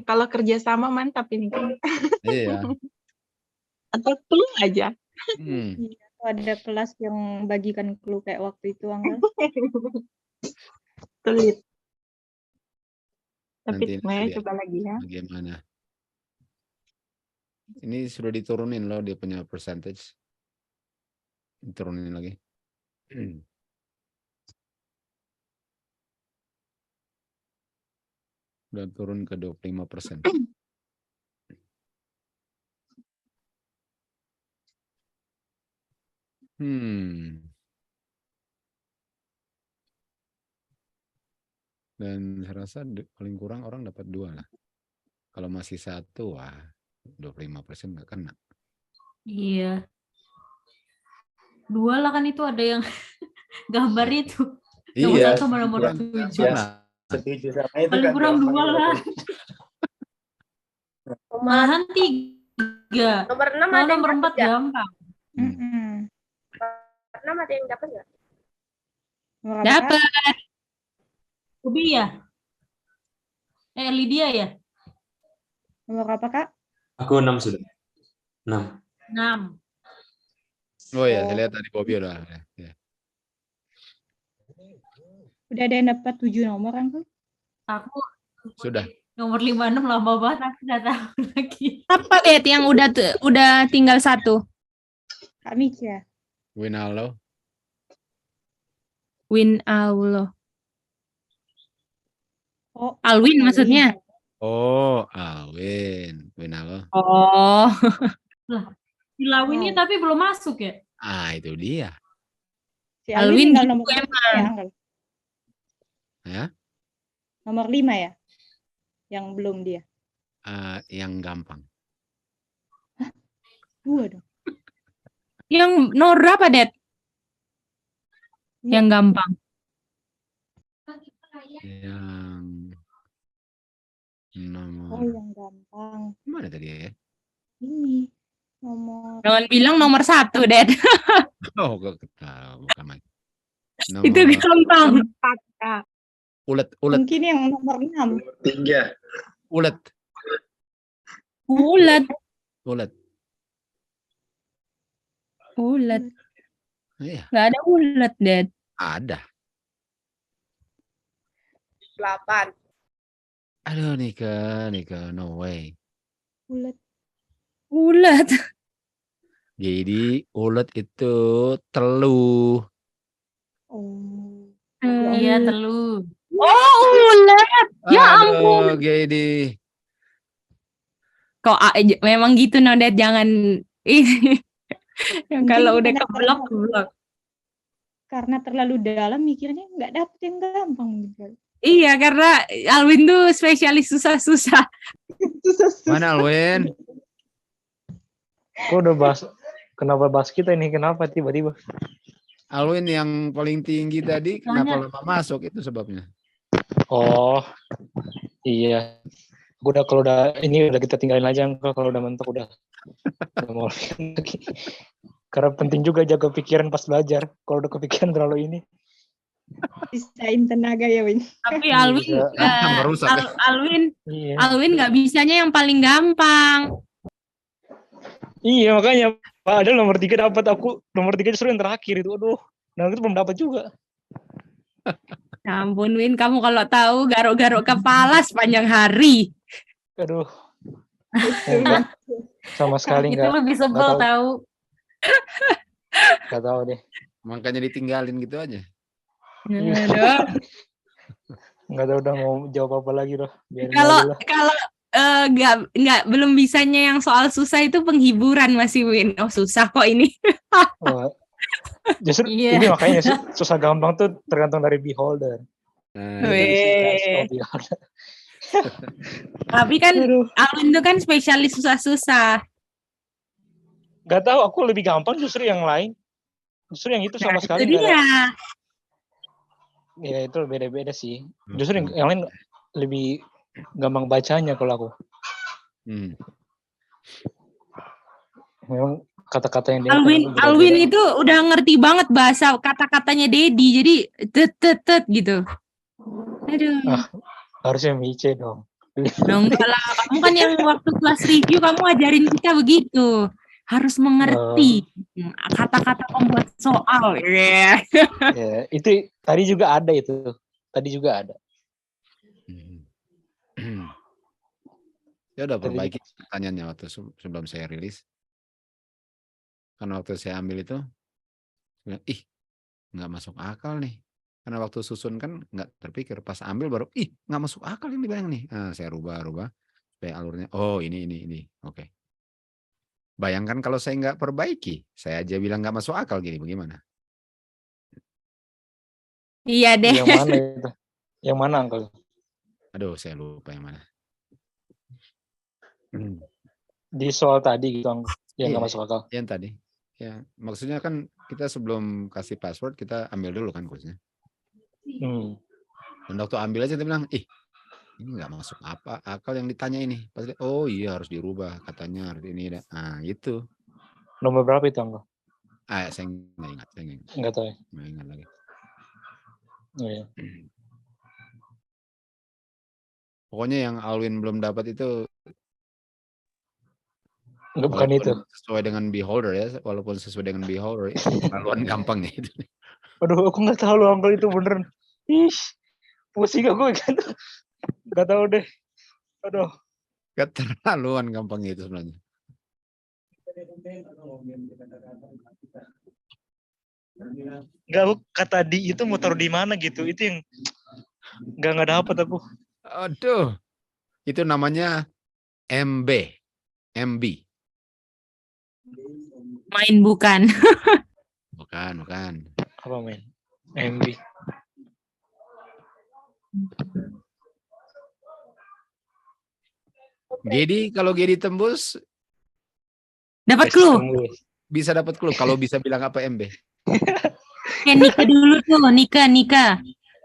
Kalau kerjasama mantap ini kan. Iya. Atau clue aja. Iya, atau ada kelas yang bagikan clue kayak waktu itu, Angga. Sulit. Tapi Nanti Maya lihat coba lagi ya. bagaimana. Ini sudah diturunin loh dia punya percentage. Diturunin lagi. Udah turun ke 25%. Dan saya rasa paling kurang orang dapat 2 lah. Kalau masih 1, wah 25% nggak kena. Iya. 2 lah kan itu ada yang gambar itu. Nomor Iya. 1 sama nomor 7. Nah, Setuju sama itu Paling kan. kurang 2 lah. Malahan 3. Nomor 6 Kalau ada yang nomor 4 dapat nggak? gampang. Nomor 6 ada yang dapat nggak? Nomor apa, Kak? Dapat. Ubi ya? Lydia ya? Nomor apa, Kak? Aku 6 sudah. 6. 6. oh ya, saya lihat tadi Bobby udah. Ya. Udah ada yang dapat 7 nomor, Angga? Aku Sudah. nomor 56 lama banget aku nggak tahu lagi. Apa Det yang udah tinggal 1? Kak Mica. Winalo. Win Allah. Oh, Alwin maksudnya. Oh, Alwin. Winalo. Oh. Si Lawinnya tapi belum masuk ya? Ah, itu dia. Si Alwin tinggal gitu nomor 5 emang. ya, Angga? Ya. Nomor 5 ya? Yang belum dia. Yang gampang. 2 dong. Yang nomor berapa, Det? Yang gampang. Yang nomor. Oh, yang gampang. Mana tadi ya? Ini. Nomor. Jangan bilang nomor 1, Det. Oh, bukan lagi. Itu gampang. 4, Kak. Ulet. Mungkin yang nomor 6. 3. Ulet. Ulet. Iya, Nggak ada ulet, Det. ada. 8. Aduh, Nika, no way. Ulet. Jadi ulet itu telu. Oh. Iya, telu. Oh, ulet. Ya ampun. Jadi Kok memang gitu, no, Det. Jangan ini. Kalau udah keblok. Karena terlalu dalam mikirnya nggak dapet yang gampang gitu. Iya, karena Alwin tuh spesialis susah-susah. mana Alwin? Kok udah bahas, kenapa bahas kita ini? Kenapa tiba-tiba? Alwin yang paling tinggi tadi, kenapa lama masuk itu sebabnya? Oh, iya. Kalau udah ini udah kita tinggalin aja, kalau udah mentok udah mau lagi. Karena penting juga jaga pikiran pas belajar. Kalau udah kepikiran terlalu ini. Sisain tenaga ya, Win. Tapi Alwin, merusak ya. Alwin nggak bisanya yang paling gampang. Iya, makanya padahal nomor 3 dapat, aku nomor 3 justru yang terakhir itu. Aduh, nah itu belum dapat juga. Ya ampun, Win, kamu kalau tahu garuk-garuk kepala sepanjang hari. Aduh. Enggak. Sama sekali enggak. Itu lebih sebel tahu. Enggak tahu deh. Makanya ditinggalin gitu aja. Enggak tahu udah mau jawab apa lagi loh. Kalau nggak belum bisanya yang soal susah itu penghiburan masih, Win. Oh, susah kok ini. Oh, justru ini makanya susah gampang tuh tergantung dari beholder. Tapi kan Alwin itu kan spesialis susah-susah. Gak tahu, aku lebih gampang justru yang lain. Justru yang itu sama sekali nggak ada. Ya itu beda-beda sih. Justru yang lain lebih gampang bacanya kalau aku. Memang kata-kata yang Alwin itu udah ngerti banget bahasa kata-katanya Dedi, jadi tet gitu. Aduh. Harusnya Mice dong. Nah, enggak lah, kamu kan yang waktu kelas review kamu ajarin kita begitu. Harus mengerti kata-kata pembuat soal. Ya. Ya, itu tadi juga ada itu. Tadi juga ada. Saya udah Tadi perbaiki pertanyaannya waktu sebelum saya rilis. Karena waktu saya ambil itu, saya bilang, ih nggak masuk akal nih. Karena waktu susun kan nggak terpikir. Pas ambil baru, ih nggak masuk akal ini bilang nih. Nah, saya rubah supaya alurnya. Oh ini. Oke. Bayangkan kalau saya nggak perbaiki, saya aja bilang nggak masuk akal gini, bagaimana? Iya deh. yang mana itu? Yang mana Uncle? Aduh, saya lupa yang mana. Di soal tadi gitu Uncle, yang nggak Iya, masuk akal. yang tadi. Ya, maksudnya kan kita sebelum kasih password kita ambil dulu kan kursnya. Dan waktu ambil aja dia bilang, ih ini nggak masuk akal yang ditanya ini. Pasti oh iya harus dirubah katanya harus ini. Nah itu. Nomor berapa itu Uncle? Saya nggak ingat. Nggak tahu ya. Nggak ingat lagi. Oh, iya. Pokoknya yang Alwin belum dapat itu. Nggak, bukan itu. Sesuai dengan beholder ya, walaupun sesuai dengan beholder itu keterlaluan gampangnya itu. Aduh, aku nggak tahu loh Uncle itu beneran. Ih, pusing aku kan. Nggak tahu deh. Aduh. Keterlaluan gampangnya itu sebenarnya. Nggak, aku kata di itu mau taruh di mana gitu. Itu yang nggak dapat aku. Aduh, itu namanya MB. Main bukan. Bukan. Apa main? MB. Gedi, kalau Gedi tembus Dapat clue. bisa dapat clue kalau bisa bilang apa MB. Nika dulu tuh, Nika.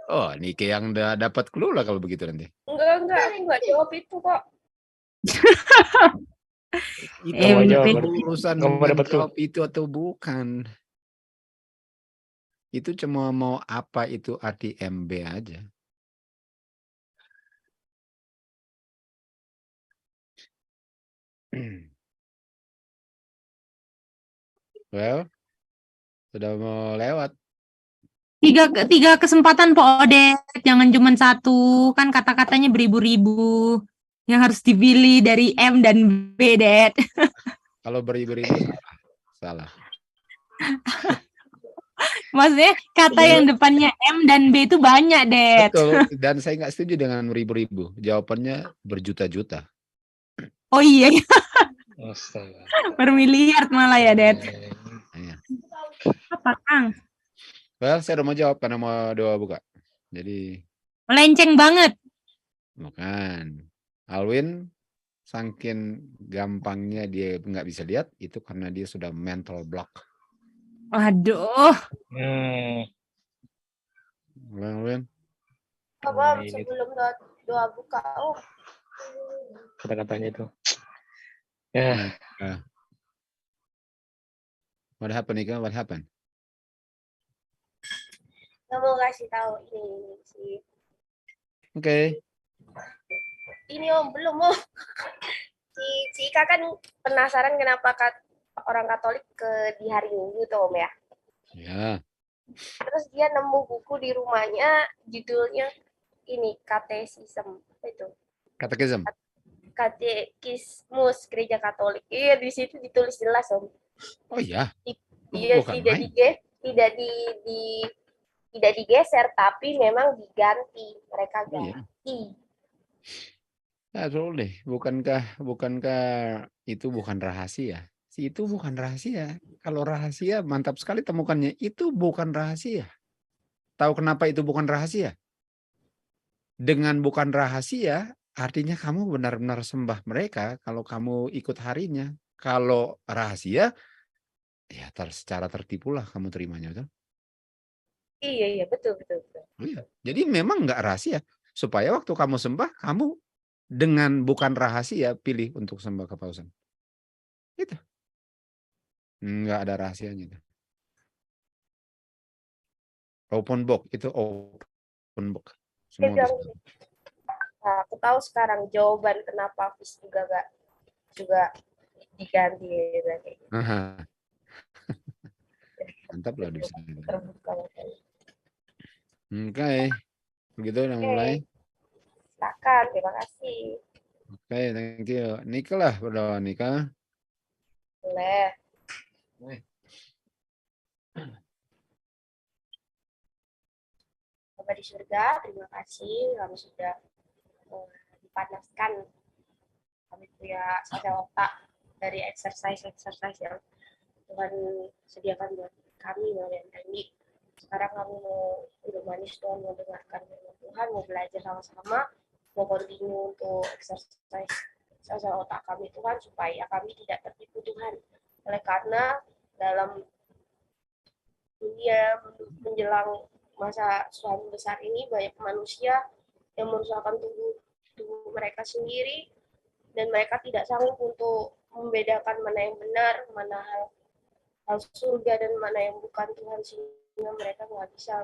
Oh, Nike yang udah dapat clue lah kalau begitu nanti. Enggak, aku nggak jawab itu kok. Itu urusan Nggak dapat jawab itu atau bukan. Itu cuma mau apa itu arti MB aja. Well, sudah mau lewat. Tiga kesempatan Pak Odet, jangan cuma satu. Kan kata-katanya beribu-ribu. Yang harus dipilih dari M dan B, Det. Kalau beribu-ribu salah. Maksudnya kata yang depannya M dan B itu banyak, Det. Betul, dan saya nggak setuju dengan beribu-ribu. Jawabannya berjuta-juta. Oh iya, Astaga. bermiliar malah ya, Det. Iya. Apa, Kang? Well, saya udah mau jawab karena mau doa buka. Jadi Melenceng banget. bukan. Alwin saking gampangnya dia nggak bisa lihat itu karena dia sudah mental block. Waduh. Alwin. Apa sebelum doa buka? Oh. Kata-katanya itu. Ya. What happened, Ika? What happened? Nggak mau kasih tahu ini sih. Oke. Ini Om, belum Om. Si Ika kan penasaran kenapa orang Katolik di hari Minggu tuh Om ya. Ya. Terus dia nemu buku di rumahnya judulnya ini Katekisme itu. Katekismus Gereja Katolik. Iya di situ ditulis jelas Om. Oh iya. Iya tidak digeser tapi memang diganti. Mereka ganti. Absolutely. Bukankah itu bukan rahasia? Itu bukan rahasia. Kalau rahasia mantap sekali temukannya. Itu bukan rahasia. Tahu kenapa itu bukan rahasia? Dengan bukan rahasia, artinya kamu benar-benar sembah mereka kalau kamu ikut harinya. Kalau rahasia, ya secara tertipulah kamu terimanya, betul? Iya, betul. Oh, iya. Jadi memang nggak rahasia. Supaya waktu kamu sembah, kamu dengan bukan rahasia pilih untuk sembah kepausan. Itu. Nggak ada rahasianya. Open book, itu open book. Semua bisa. Nah, aku tahu sekarang jawaban kenapa Hafiz juga diganti gitu, kayak gitu. Aha. Mantap lah bisa. Terbuka matanya. Oke, begitu udah Oke. mulai. Silakan, terima kasih. Oke, thank you. Nika lah berdoa, Nika. Boleh. Bapa di surga, terima kasih kami sudah dipanaskan. Kami punya sel otak dari exercise yang Tuhan sediakan buat kami malam ini. Sekarang kami mau hidup manis Tuhan, mau dengarkan firman Tuhan, mau belajar sama-sama, mau continue untuk exercise sel otak kami Tuhan, supaya kami tidak tertipu Tuhan. Oleh karena dalam dunia menjelang masa suami besar ini, banyak manusia yang merusakkan tubuh mereka sendiri, dan mereka tidak sanggup untuk membedakan mana yang benar, mana hal surga dan mana yang bukan Tuhan, sehingga mereka nggak bisa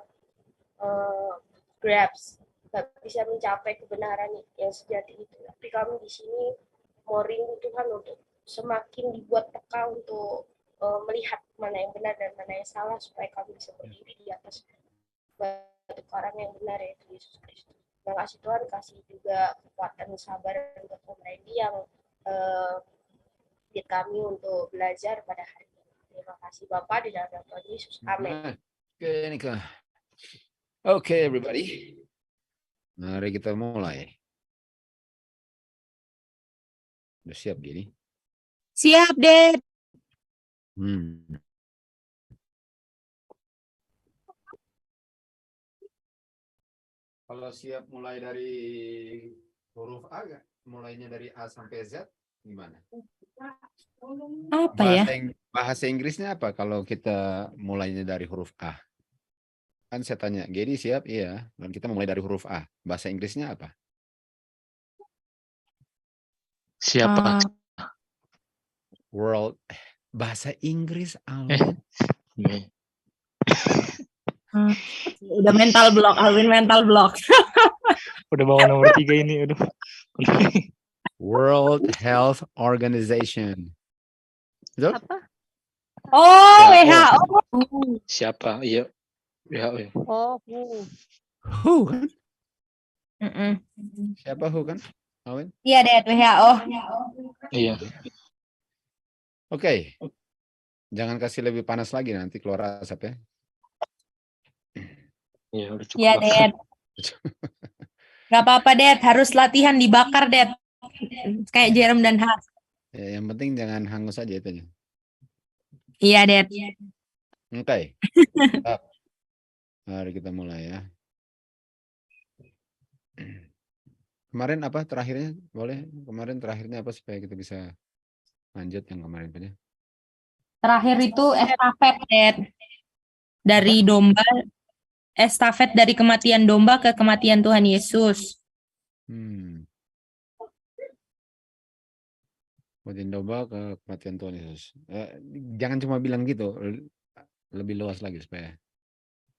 grasp, nggak bisa mencapai kebenaran yang sejati itu. Tapi kami di sini mau rindu Tuhan untuk semakin dibuat peka untuk melihat mana yang benar dan mana yang salah, supaya kami bisa berdiri di atas batu karang yang benar, yaitu Yesus Kristus. Terima kasih Tuhan, kasih juga kekuatan sabar untuk Randy yang kami untuk belajar pada hari ini. Terima kasih Bapak, di dalam nama Tuhan Yesus. Amin. Oke, Nika. Oke, everybody. Mari kita mulai. Udah siap gini? Siap, Dad. Kalau siap mulai dari huruf A, mulainya dari A sampai Z, gimana? Apa ya? Bahasa Inggrisnya apa kalau kita mulainya dari huruf A? Kan saya tanya, Gedi siap? Iya. Dan kita mulai dari huruf A. Bahasa Inggrisnya apa? Siapa? World. Bahasa Inggris, Alvin. Udah mental block, Alvin mental block. Udah bawa nomor 3 ini, aduh. World Health Organization. Betul? Apa? Oh, WHO. Siapa? Iya. WHO. Oh, Who kan? Siapa who kan? Alvin? Iya, Dad, WHO. Iya. Oke. Jangan kasih lebih panas lagi, nanti keluar asap ya. Iya, udah cukup. Iya, Dad. Gak apa-apa, Dad. Harus latihan dibakar, Dad. Kayak Jerem dan Has. Ya, yang penting jangan hangus aja itu. Iya, Dad. Oke. Mari kita mulai ya. Kemarin apa terakhirnya? Boleh? Kemarin terakhirnya apa supaya kita bisa lanjut yang kemarin punya? Terakhir itu estafet, Dad. Dari domba, estafet dari kematian domba ke kematian Tuhan Yesus. Kematian domba ke kematian Tuhan Yesus. Jangan cuma bilang gitu, lebih luas lagi supaya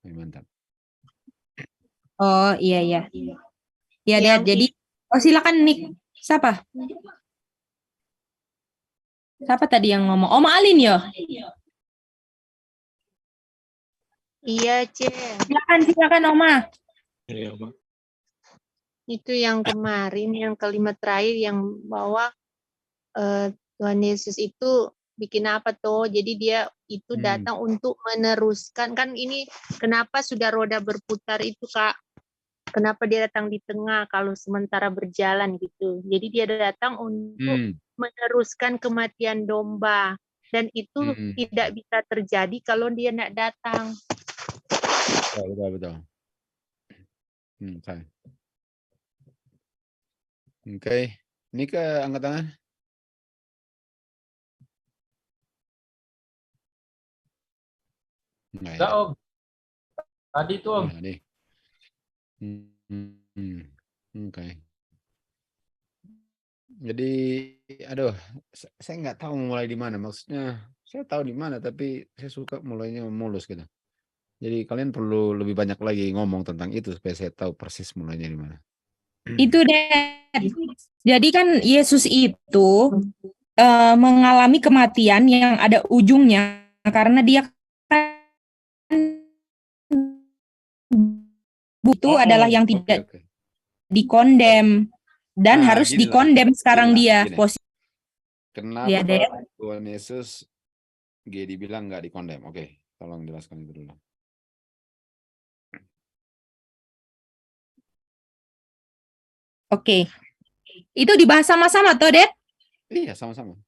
lebih mantap. Oh, iya, iya. Iya, Dad. Jadi, silakan Nick. Siapa? Siapa tadi yang ngomong? Oma Alin ya? Iya, Ce. Silakan Oma. Iya, Oma. Itu yang kemarin, yang kelima terakhir yang bawa Tuhan Yesus itu bikin apa tuh? Jadi dia itu datang untuk meneruskan. Kan ini kenapa sudah roda berputar itu, Kak? Kenapa dia datang di tengah kalau sementara berjalan gitu. Jadi dia datang untuk meneruskan kematian domba. Dan itu tidak bisa terjadi kalau dia tidak datang. Betul. Oke. Ini ke angkat tangan. Enggak, Om. Tadi tuh, Om. Tadi. Oke. Jadi, aduh, saya nggak tahu mulai di mana. Maksudnya, saya tahu di mana, tapi saya suka mulainya mulus gitu. Jadi kalian perlu lebih banyak lagi ngomong tentang itu supaya saya tahu persis mulainya di mana. Itu deh. Jadi kan Yesus itu mengalami kematian yang ada ujungnya karena dia kan itu adalah yang Oke, tidak oke. dikondem dan Nah, harus gini lah. dikondem sekarang Gini lah, dia gini. posisi ya Kenapa deh. Tuhan Yesus dibilang nggak dikondem? Oke, tolong jelaskan itu dulu. Oke. Itu dibahas sama-sama toh, Det? Iya, sama-sama.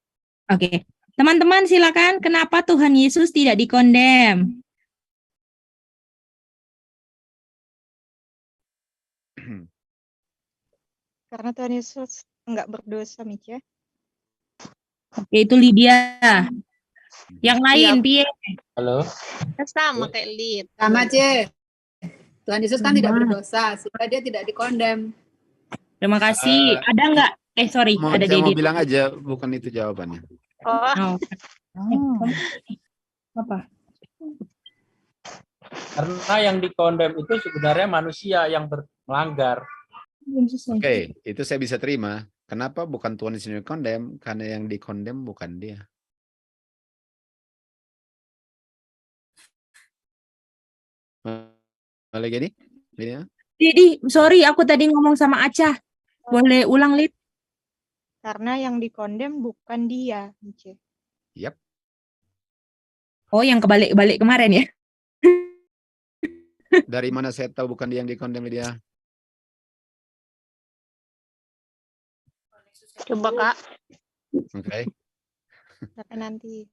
Oke. Teman-teman silakan, kenapa Tuhan Yesus tidak dikondem? Karena Tuhan Yesus nggak berdosa, Mica. Oke, itu Lydia. Yang lain, Iya. Pie. Halo. Sama kayak Lid. Sama, C. Tuhan Yesus kan tidak Sama. berdosa, sehingga dia tidak dikondem. Terima kasih. Ada nggak? Sorry, ada Saya mau Dedi. bilang aja, bukan itu jawabannya. Oh, Oh. Apa? Karena yang dikondem itu sebenarnya manusia yang melanggar. Oke, itu saya bisa terima. Kenapa bukan Tuhan Yesus yang dikondem? Karena yang dikondem bukan dia. Boleh gini? Gini ya? Dedi, sorry aku tadi ngomong sama Aca. Boleh ulang, Lid? Karena yang dikondem bukan dia, Mica. Yap. Oh, yang kebalik-balik kemarin ya? Dari mana saya tahu bukan dia yang dikondem dia? coba Kak. Oke. Tapi nanti.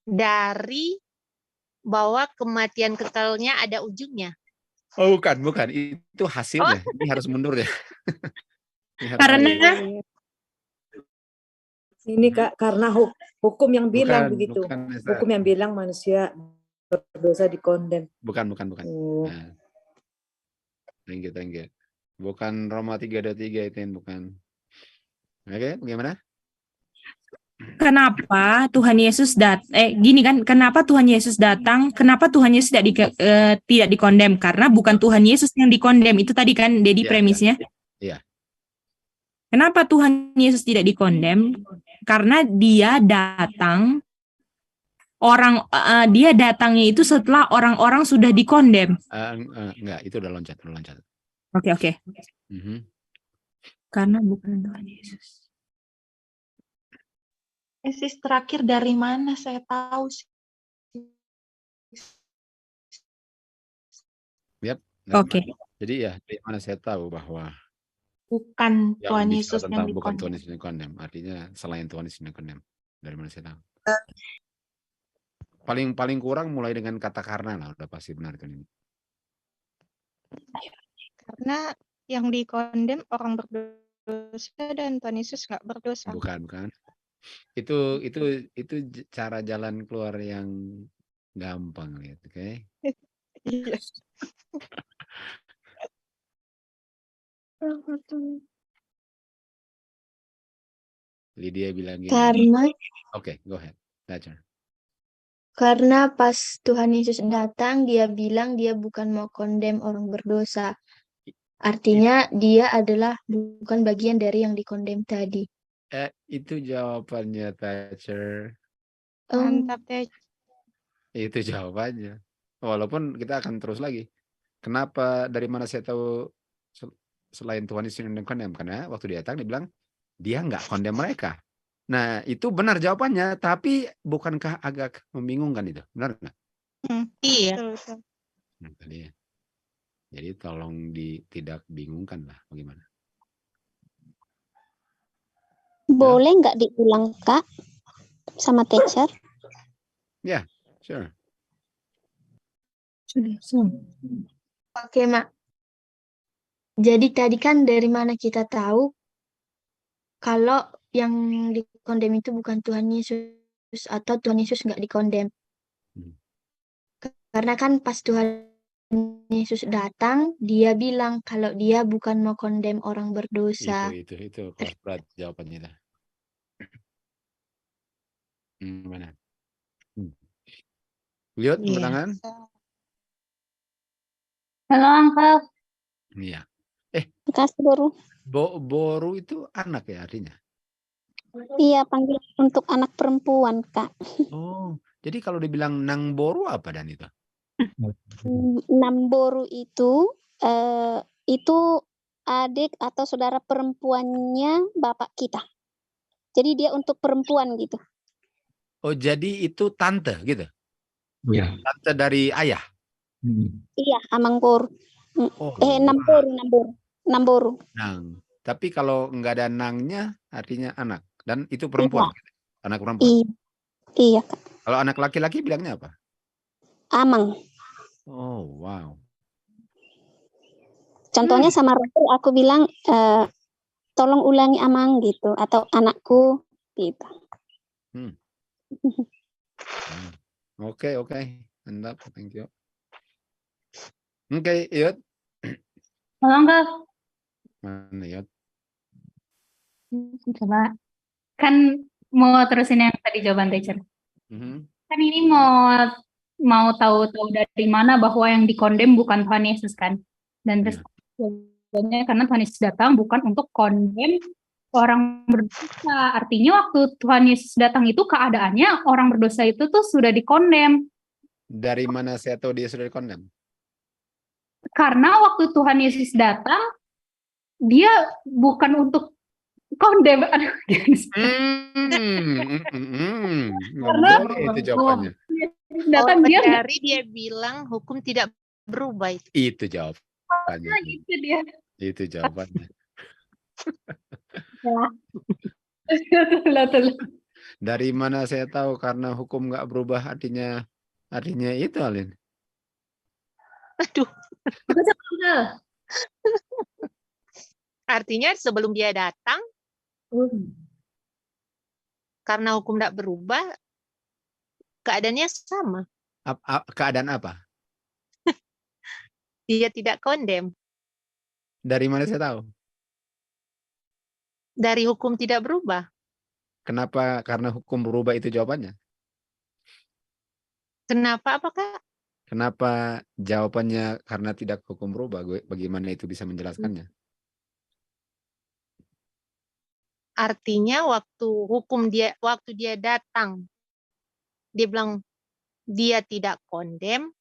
Dari bahwa kematian kekalnya ada ujungnya. Oh, bukan. Itu hasilnya. Ini harus mundur ya. Ini harus Karena mundur. Ini Kak, karena hukum yang bilang begitu. Bukan, Esther. Hukum yang bilang manusia berdosa dikondem. Bukan. Oh. Nah. Thank you. Bukan Roma 3:23 itu, bukan. Oke, bagaimana? kenapa Tuhan Yesus gini kan, kenapa Tuhan Yesus datang? Kenapa Tuhan Yesus tidak dikondem? Karena bukan Tuhan Yesus yang dikondem. Itu tadi kan Dedi premisnya. Iya. Kenapa Tuhan Yesus tidak dikondem? Karena dia datang dia datangnya itu setelah orang-orang sudah dikondem. Enggak, itu udah loncat. Oke. Karena bukan Tuhan Yesus. Yesus terakhir dari mana saya tahu sih. Yap. Oke. Jadi ya, dari mana saya tahu bahwa Bukan yang Tuhan bicara Yesus yang tentang bukan Tuhan dikondem. Yesus yang dikondem. Artinya selain Tuhan Yesus yang dikondem. Dari mana saya tahu? Paling kurang mulai dengan kata karena lah, udah pasti benar kan ini. Karena yang dikondem orang berdosa dan Tuhan Yesus nggak berdosa. Bukan. Itu cara jalan keluar yang gampang lihat, oke? Iya. Lydia bilang gini. Karena Oke, go ahead. Baca. karena pas Tuhan Yesus datang, dia bilang dia bukan mau kondem orang berdosa. Artinya dia adalah bukan bagian dari yang dikondem tadi. Itu jawabannya, Thatcher. Mantap, Teh. Itu jawabannya. Walaupun kita akan terus lagi. Kenapa, dari mana saya tahu selain Tuhan Yesus yang dikondem? Karena waktu dia datang dia bilang dia nggak kondem mereka. Nah, itu benar jawabannya, tapi bukankah agak membingungkan itu? Benar nggak? Iya. Betul. Nah, tadi ya. Jadi tolong tidak bingungkan lah bagaimana. Boleh nggak diulang, Kak? Sama teacher? Ya, sure. Oke, Mak. Jadi tadi kan dari mana kita tahu kalau yang dikondem itu bukan Tuhan Yesus atau Tuhan Yesus nggak dikondem? Karena kan pas Tuhan Yesus datang, dia bilang kalau dia bukan mau kondem orang berdosa. Itu kelas berat jawabannya dah. Mana? Lihat tepuk tangan. Halo, Uncle. Iya. Kasih Boru. Boru itu anak ya artinya? Iya, panggil untuk anak perempuan, Kak. Oh, jadi kalau dibilang nang boru apa dan itu? Namboru itu adik atau saudara perempuannya bapak kita. Jadi dia untuk perempuan gitu. Oh, jadi itu tante gitu? Iya. Tante dari ayah? Iya, Amangboru. Oh, Namboru. nang. Tapi kalau nggak ada nangnya artinya anak. Dan itu Iya. perempuan? Anak perempuan? Iya, Kak. Kalau anak laki-laki bilangnya apa? Amang. Oh, wow. Contohnya sama Rasul aku bilang tolong ulangi Amang gitu atau anakku gitu. Oke. Mantap, thank you. Oke, Yud. Halo, Kak. Mana Yud? Coba. Kan mau terusin yang tadi jawaban teacher. Kan ini mau tahu dari mana bahwa yang dikondem bukan Tuhan Yesus kan? Dan terus jawabannya karena Tuhan Yesus datang bukan untuk kondem orang berdosa. Artinya waktu Tuhan Yesus datang itu keadaannya orang berdosa itu tuh sudah dikondem. Dari mana saya tahu dia sudah dikondem? Karena waktu Tuhan Yesus datang, dia bukan untuk kondem. Aduh, Karena itu jawabannya. Datang dia dari dia bilang hukum tidak berubah itu. Itu jawabannya. Itu dia. Itu jawabannya. Dari mana saya tahu karena hukum nggak berubah artinya itu Alin. Aduh. Artinya sebelum dia datang, karena hukum tidak berubah, keadaannya sama. Keadaan apa? Dia tidak kondem. Dari mana saya tahu? Dari hukum tidak berubah. Kenapa? Karena hukum berubah itu jawabannya? Kenapa apakah? Kenapa jawabannya karena tidak hukum berubah? Bagaimana itu bisa menjelaskannya? Artinya waktu dia datang, dia bilang dia tidak kondem.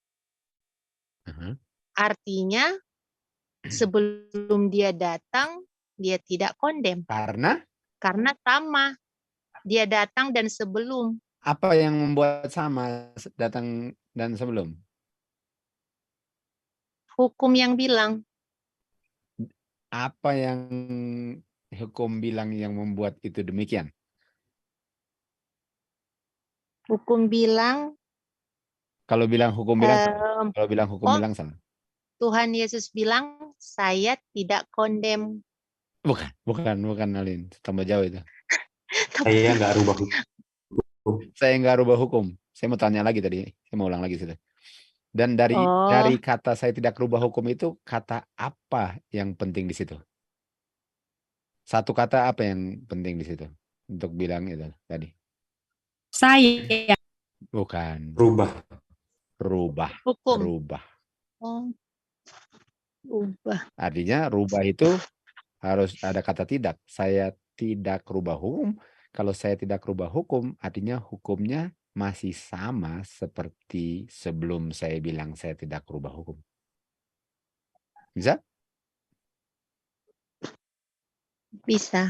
Artinya sebelum dia datang dia tidak kondem. Karena sama. Dia datang dan sebelum. Apa yang membuat sama datang dan sebelum? Hukum yang bilang. Apa yang hukum bilang yang membuat itu demikian? Hukum bilang. Kalau bilang hukum bilang salah. Kalau bilang hukum bilang salah. Tuhan Yesus bilang saya tidak kondem. Bukan Alin. Tambah jauh itu. Saya nggak rubah hukum. Saya nggak rubah hukum. Saya mau tanya lagi tadi. Saya mau ulang lagi sudah. Dan dari kata saya tidak rubah hukum itu kata apa yang penting di situ? Satu kata apa yang penting di situ untuk bilang itu tadi? Saya. Bukan. Rubah. Hukum. Rubah. Rubah. Artinya rubah itu harus ada kata tidak. Saya tidak rubah hukum. Kalau saya tidak rubah hukum, artinya hukumnya masih sama seperti sebelum saya bilang saya tidak rubah hukum. Bisa? Bisa.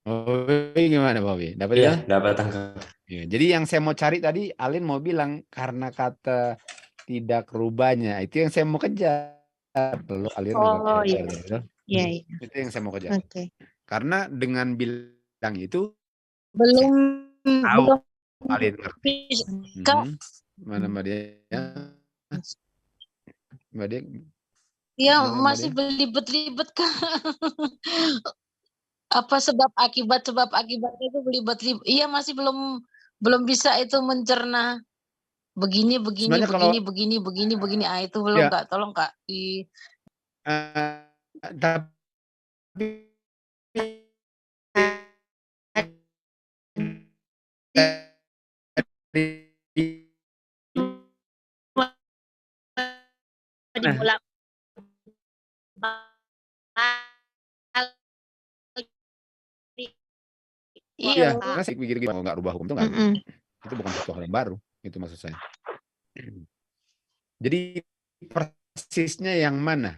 Oh, gimana Bobby? Dapat ya? Dapat tangkap. Ya, jadi yang saya mau cari tadi, Alin mau bilang karena kata tidak rubahnya, itu yang saya mau kejar. Lalu Alin iya. Itu yang saya mau kejar. Karena dengan bilang itu belum Alin ngerti. Mana Mbak dia? Mbak dia? Iya, masih belibet-libet Kak. Apa sebab akibatnya itu belibet-libet. Iya, masih belum bisa itu mencerna begini. Ah, itu belum Kak, tolong Kak di Iya. karena saya pikir gitu, nggak rubah hukum itu nggak. Itu bukan sesuatu hal yang baru. Itu maksud saya. Jadi persisnya yang mana?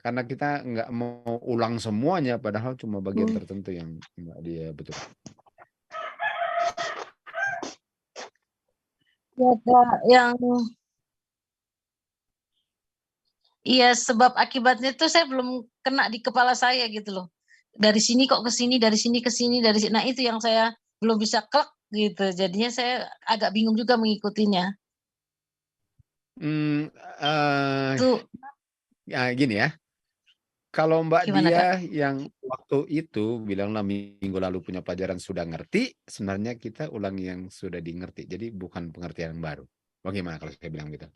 Karena kita nggak mau ulang semuanya, padahal cuma bagian tertentu yang nggak dia betul. Ya, Kak, yang iya sebab akibatnya itu saya belum kena di kepala saya gitu loh. Dari sini kok ke sini, dari sini ke sini, dari sini. Nah, itu yang saya belum bisa klek gitu. Jadinya saya agak bingung juga mengikutinya. Ya gini ya. Kalau Mbak Gimana, Dia Kak? yang waktu itu bilanglah minggu lalu punya pelajaran sudah ngerti, sebenarnya kita ulangi yang sudah dimengerti. Jadi bukan pengertian yang baru. Bagaimana kalau saya bilang gitu?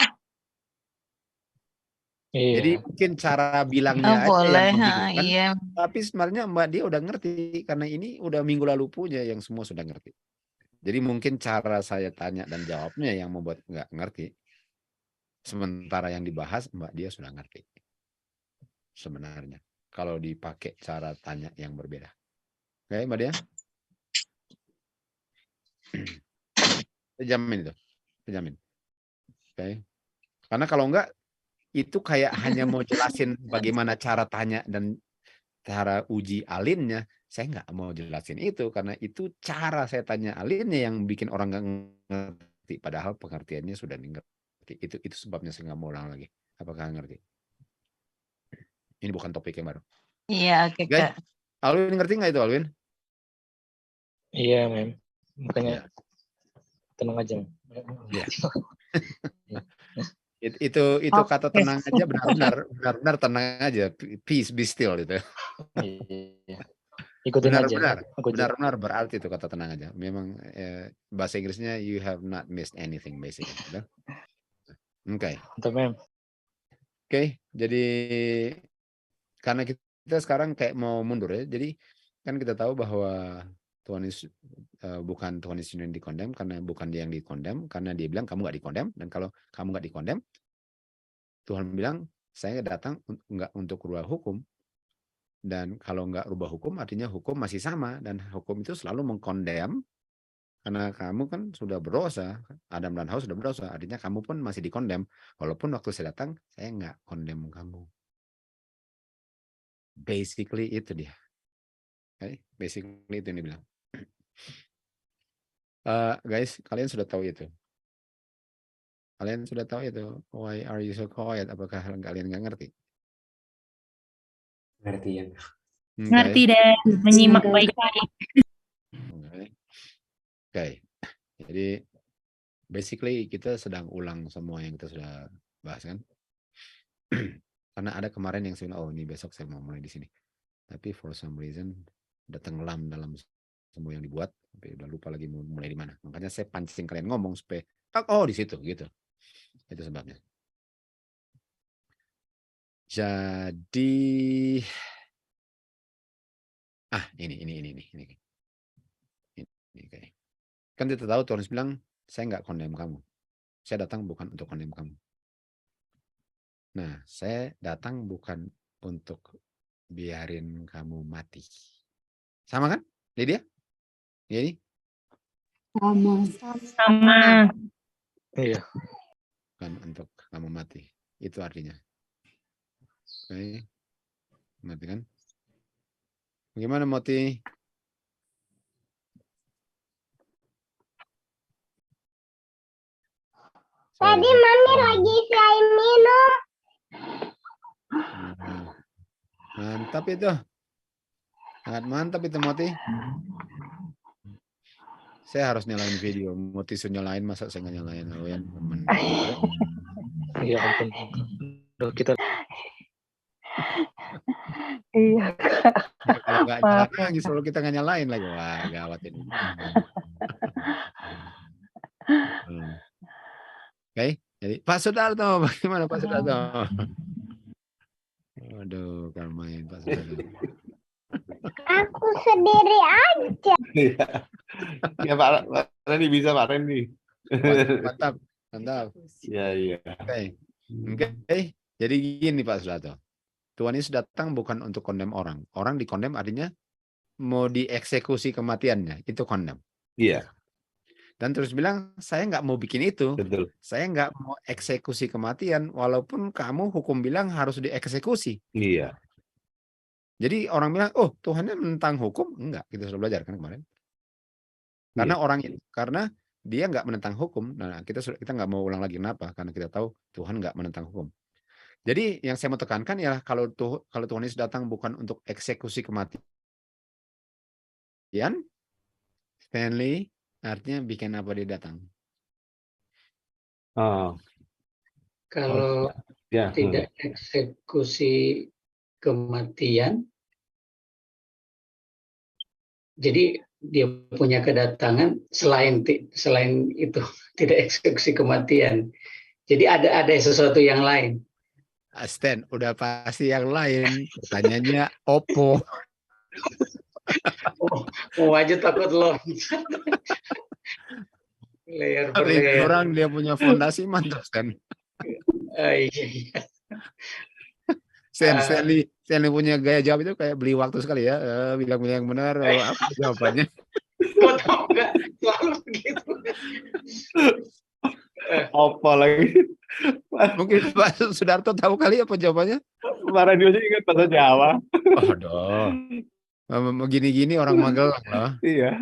Jadi mungkin cara bilangnya aja boleh, yang membingungkan, iya. tapi sebenarnya Mbak Dia udah ngerti karena ini udah minggu lalu punya yang semua sudah ngerti. Jadi mungkin cara saya tanya dan jawabnya yang membuat nggak ngerti. Sementara yang dibahas Mbak Dia sudah ngerti. Sebenarnya kalau dipakai cara tanya yang berbeda. Oke, Mbak Dia? Saya jamin itu. Saya jamin. Oke. Karena kalau enggak itu kayak hanya mau jelasin bagaimana cara tanya dan cara uji alinnya. Saya nggak mau jelasin itu karena itu cara saya tanya alinnya yang bikin orang nggak ngerti. Padahal pengertiannya sudah ngerti. Itu sebabnya saya nggak mau ulang lagi. Apakah ngerti? Ini bukan topik yang baru. Iya, oke, Guys, Kak. Alwin ngerti nggak itu, Alwin? Iya, Mem. Makanya tenang aja. Iya. itu kata tenang aja benar-benar tenang aja. Peace, be still itu. Iya. Ikutin aja. Benar-benar berarti itu kata tenang aja. Memang bahasa Inggrisnya you have not missed anything basically. Oke. Oke, jadi karena kita sekarang kayak mau mundur ya. Jadi kan kita tahu bahwa Tuhan Yesus bukan Tuhan Yesus yang dikondem karena bukan dia yang dikondem, karena dia bilang kamu nggak dikondem, dan kalau kamu nggak dikondem, Tuhan bilang saya datang nggak untuk rubah hukum, dan kalau nggak rubah hukum artinya hukum masih sama, dan hukum itu selalu mengkondem karena kamu kan sudah berdosa, Adam dan Hawa sudah berdosa, artinya kamu pun masih dikondem, walaupun waktu saya datang saya nggak kondem kamu. Basically itu dia. Okay? Basically itu yang dibilang. Guys, kalian sudah tahu itu. Kalian sudah tahu itu. Why are you so quiet? Apakah kalian nggak ngerti? Ngerti ya. Ngerti dan menyimak baik-baik. Oke. Jadi basically kita sedang ulang semua yang kita sudah bahas kan. Karena ada kemarin yang saya bilang, oh ini besok saya mau mulai di sini. Tapi for some reason udah tenggelam dalam semua yang dibuat, tapi udah lupa lagi mulai di mana. Makanya saya pancing kalian ngomong supaya oh di situ gitu. Itu sebabnya. Jadi ini kayak. Kan kita tahu Tuhan bilang saya nggak kondem kamu. Saya datang bukan untuk kondem kamu. Nah, saya datang bukan untuk biarin kamu mati. Sama kan, Lydia? Jadi? Sama. Iya. Bukan untuk kamu mati. Itu artinya. Oke. Mati kan? Bagaimana Moti? Tadi Mami lagi saya minum. Mantap itu. Sangat mantap itu Moti. Saya harus nyalain video. Moti suruh nyalain, masa saya nggak nyalain? Iya ampun. Duh, kita. Iya. Kalau nggak nyalain, justru kita nggak nyalain lagi. Wah, gawat ini. Oke, jadi Pak Sudarto, bagaimana Pak Sudarto? Aduh, kan main Pak Sudarto. Aku sendiri aja. Ya Pak Randy bisa Pak Randy. Mantap. Iya. Oke. Jadi gini Pak Sudarto. Tuhan Yesus datang bukan untuk kondem orang. Orang dikondem artinya mau dieksekusi kematiannya, itu condemn. Iya. Dan terus bilang, saya nggak mau bikin itu. Betul. Saya nggak mau eksekusi kematian, walaupun kamu hukum bilang harus dieksekusi. Iya. Jadi orang bilang, oh Tuhannya menentang hukum? Enggak, kita sudah belajar kan kemarin. Karena orang itu, karena dia nggak menentang hukum. Nah, kita nggak mau ulang lagi kenapa? Karena kita tahu Tuhan nggak menentang hukum. Jadi yang saya mau tekankan ya kalau Tuhan Yesus datang bukan untuk eksekusi kematian, Stanley, artinya bikin apa dia datang? Oh. Kalau Ya. tidak eksekusi kematian, jadi dia punya kedatangan selain itu tidak eksekusi kematian. Jadi ada sesuatu yang lain. Stan, udah pasti yang lain. Pertanyaannya Oppo. Mau aja takut loncat. Layer per layer. Orang dia punya fondasi mantap, Stan. Iya. Stanley punya gaya jawab itu kayak beli waktu sekali ya. Bilang-bilang yang benar, apa jawabannya? Kau tahu nggak? Selalu begitu. Apa lagi? Mungkin Pak Sudarto tahu kali apa jawabannya? Kemarin dia ingat bahasa Jawa. Aduh. Gini-gini orang Magelang loh. Iya.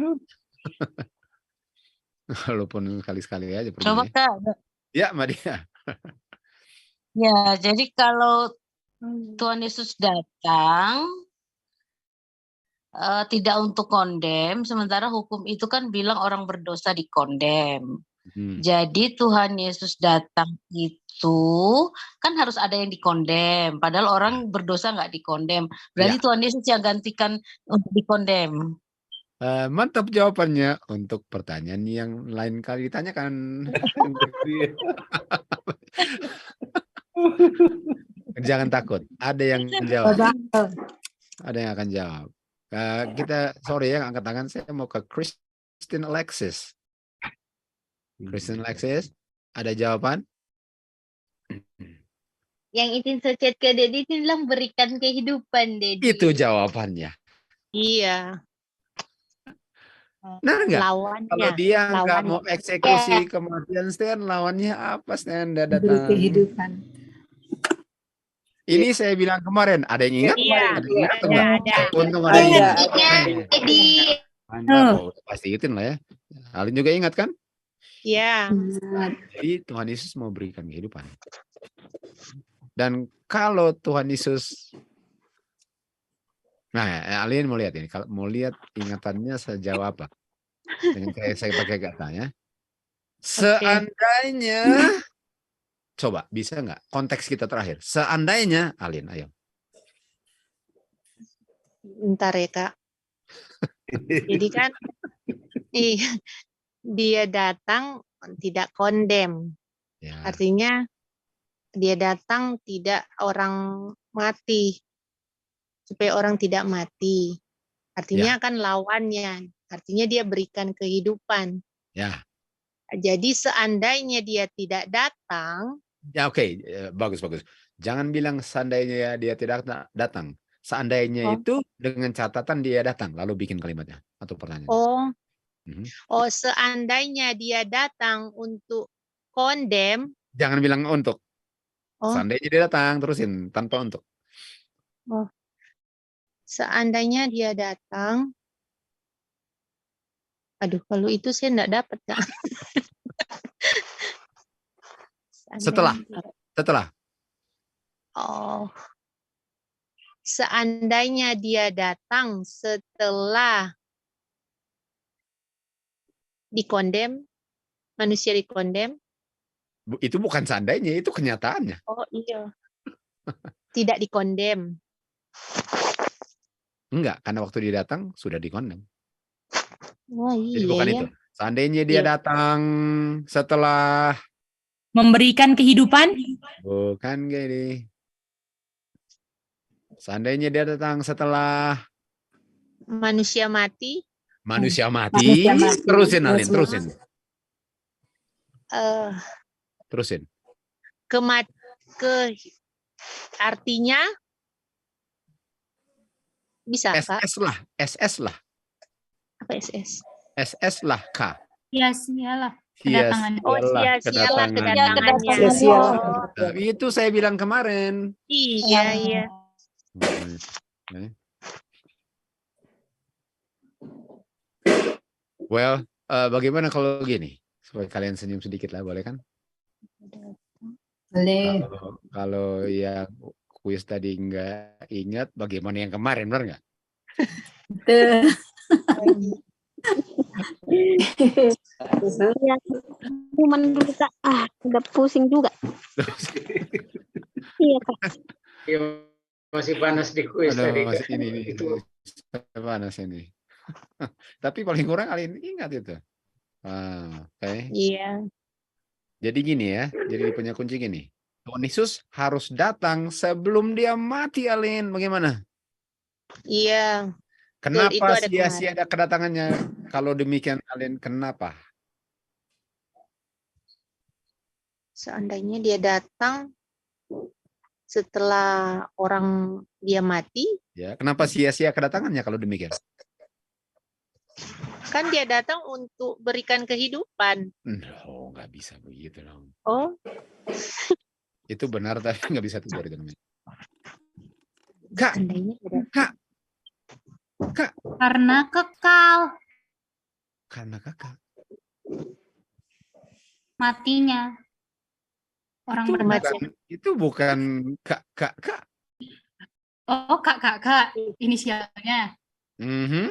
Walaupun sekali-sekali aja. Coba Kak. Ya, Madia. Ya, jadi kalau Tuhan Yesus datang tidak untuk kondem, sementara hukum itu kan bilang orang berdosa dikondem. Jadi Tuhan Yesus datang itu kan harus ada yang dikondem, padahal orang berdosa nggak dikondem. Berarti Tuhan Yesus yang gantikan untuk dikondem. Mantap jawabannya. Untuk pertanyaan yang lain kali ditanyakan. Jangan takut, ada yang jawab. Ada yang akan jawab. Kita sorry ya, angkat tangan. Saya mau ke Christine Alexis. Christine Alexis, ada jawaban? Yang Itin chat ke Dedi itu bilang berikan kehidupan, Dedi. Itu jawabannya. Iya. Nah, enggak? Lawannya. Kalau dia nggak mau eksekusi kematian, Stan, lawannya apa, Stan? Beri kehidupan. Ini saya bilang kemarin, ada yang ingat? Iya, Ada yang ingat? ada. Untung ada yang ingat. Dedi. Mantap, pasti ingetin lah ya. Alin juga ingat kan? Iya. Jadi Tuhan Yesus mau berikan kehidupan. Dan kalau Tuhan Yesus, nah Alin mau lihat ini, kalau mau lihat ingatannya sejauh apa? Dengan saya pakai katanya. Seandainya, coba bisa nggak konteks kita terakhir? Seandainya, Alin, ayo. Bentar ya Kak. Jadi kan dia datang tidak kondem. Ya. Artinya dia datang tidak orang mati. Supaya orang tidak mati. Artinya kan lawannya. Artinya dia berikan kehidupan. Ya. Jadi seandainya dia tidak datang. Ya oke. Bagus. Jangan bilang seandainya dia tidak datang. Seandainya itu dengan catatan dia datang. Lalu bikin kalimatnya atau pertanyaan. Oh, seandainya dia datang untuk kondem. Jangan bilang untuk. Seandainya dia datang, terusin tanpa untuk. Oh. Seandainya dia datang. Aduh, kalau itu saya enggak dapat, Kak. Setelah. Oh. Seandainya dia datang setelah dikondem, manusia dikondem. Itu bukan seandainya, itu kenyataannya. Oh iya. Tidak dikondem. Enggak, karena waktu dia datang sudah dikondem. Oh iya. Jadi bukan itu. Seandainya dia datang setelah memberikan kehidupan. Bukan gini. Seandainya dia datang setelah manusia mati. Manusia mati. Terusin, Alin, terusin. Terusin. Artinya Bisa, Kak? SS lah, SS lah. Apa SS? SS lah, K. Sia-sialah Sia-sialah kedatangan. sia-sialah kedatangan. kedatangannya. Sia-sialah Oh, Nah, itu saya bilang kemarin. iya, iya. Okay. Well, bagaimana kalau gini? Supaya kalian senyum sedikit lah, boleh kan? Boleh. Kalau yang kuis tadi nggak ingat, bagaimana yang kemarin, benar nggak? Betul. Iya, cuman dulu Kak. Udah pusing juga. Iya Kak. Ya, masih panas di kuis Aduh, tadi. masih ini Itu panas ini. Tapi paling kurang kalian ingat itu. Oke. Iya. Jadi gini ya, jadi punya kunci gini. Tuhan Yesus harus datang sebelum dia mati, Alin. Bagaimana? Iya. Kenapa itu ada sia-sia ada kedatangannya? Kalau demikian, Alin, kenapa? Seandainya dia datang setelah orang dia mati, Ya, kenapa sia-sia kedatangannya kalau demikian? kan dia datang untuk berikan kehidupan. Oh, nggak bisa begitu dong. Oh, Itu benar tapi nggak bisa tidur itu namanya. Kak, seandainya dia datang. Kak, Kak. Karena kekal Karena kakak. matinya orang berdosa. Itu bukan kak. Oh, kak, inisialnya. Mhm.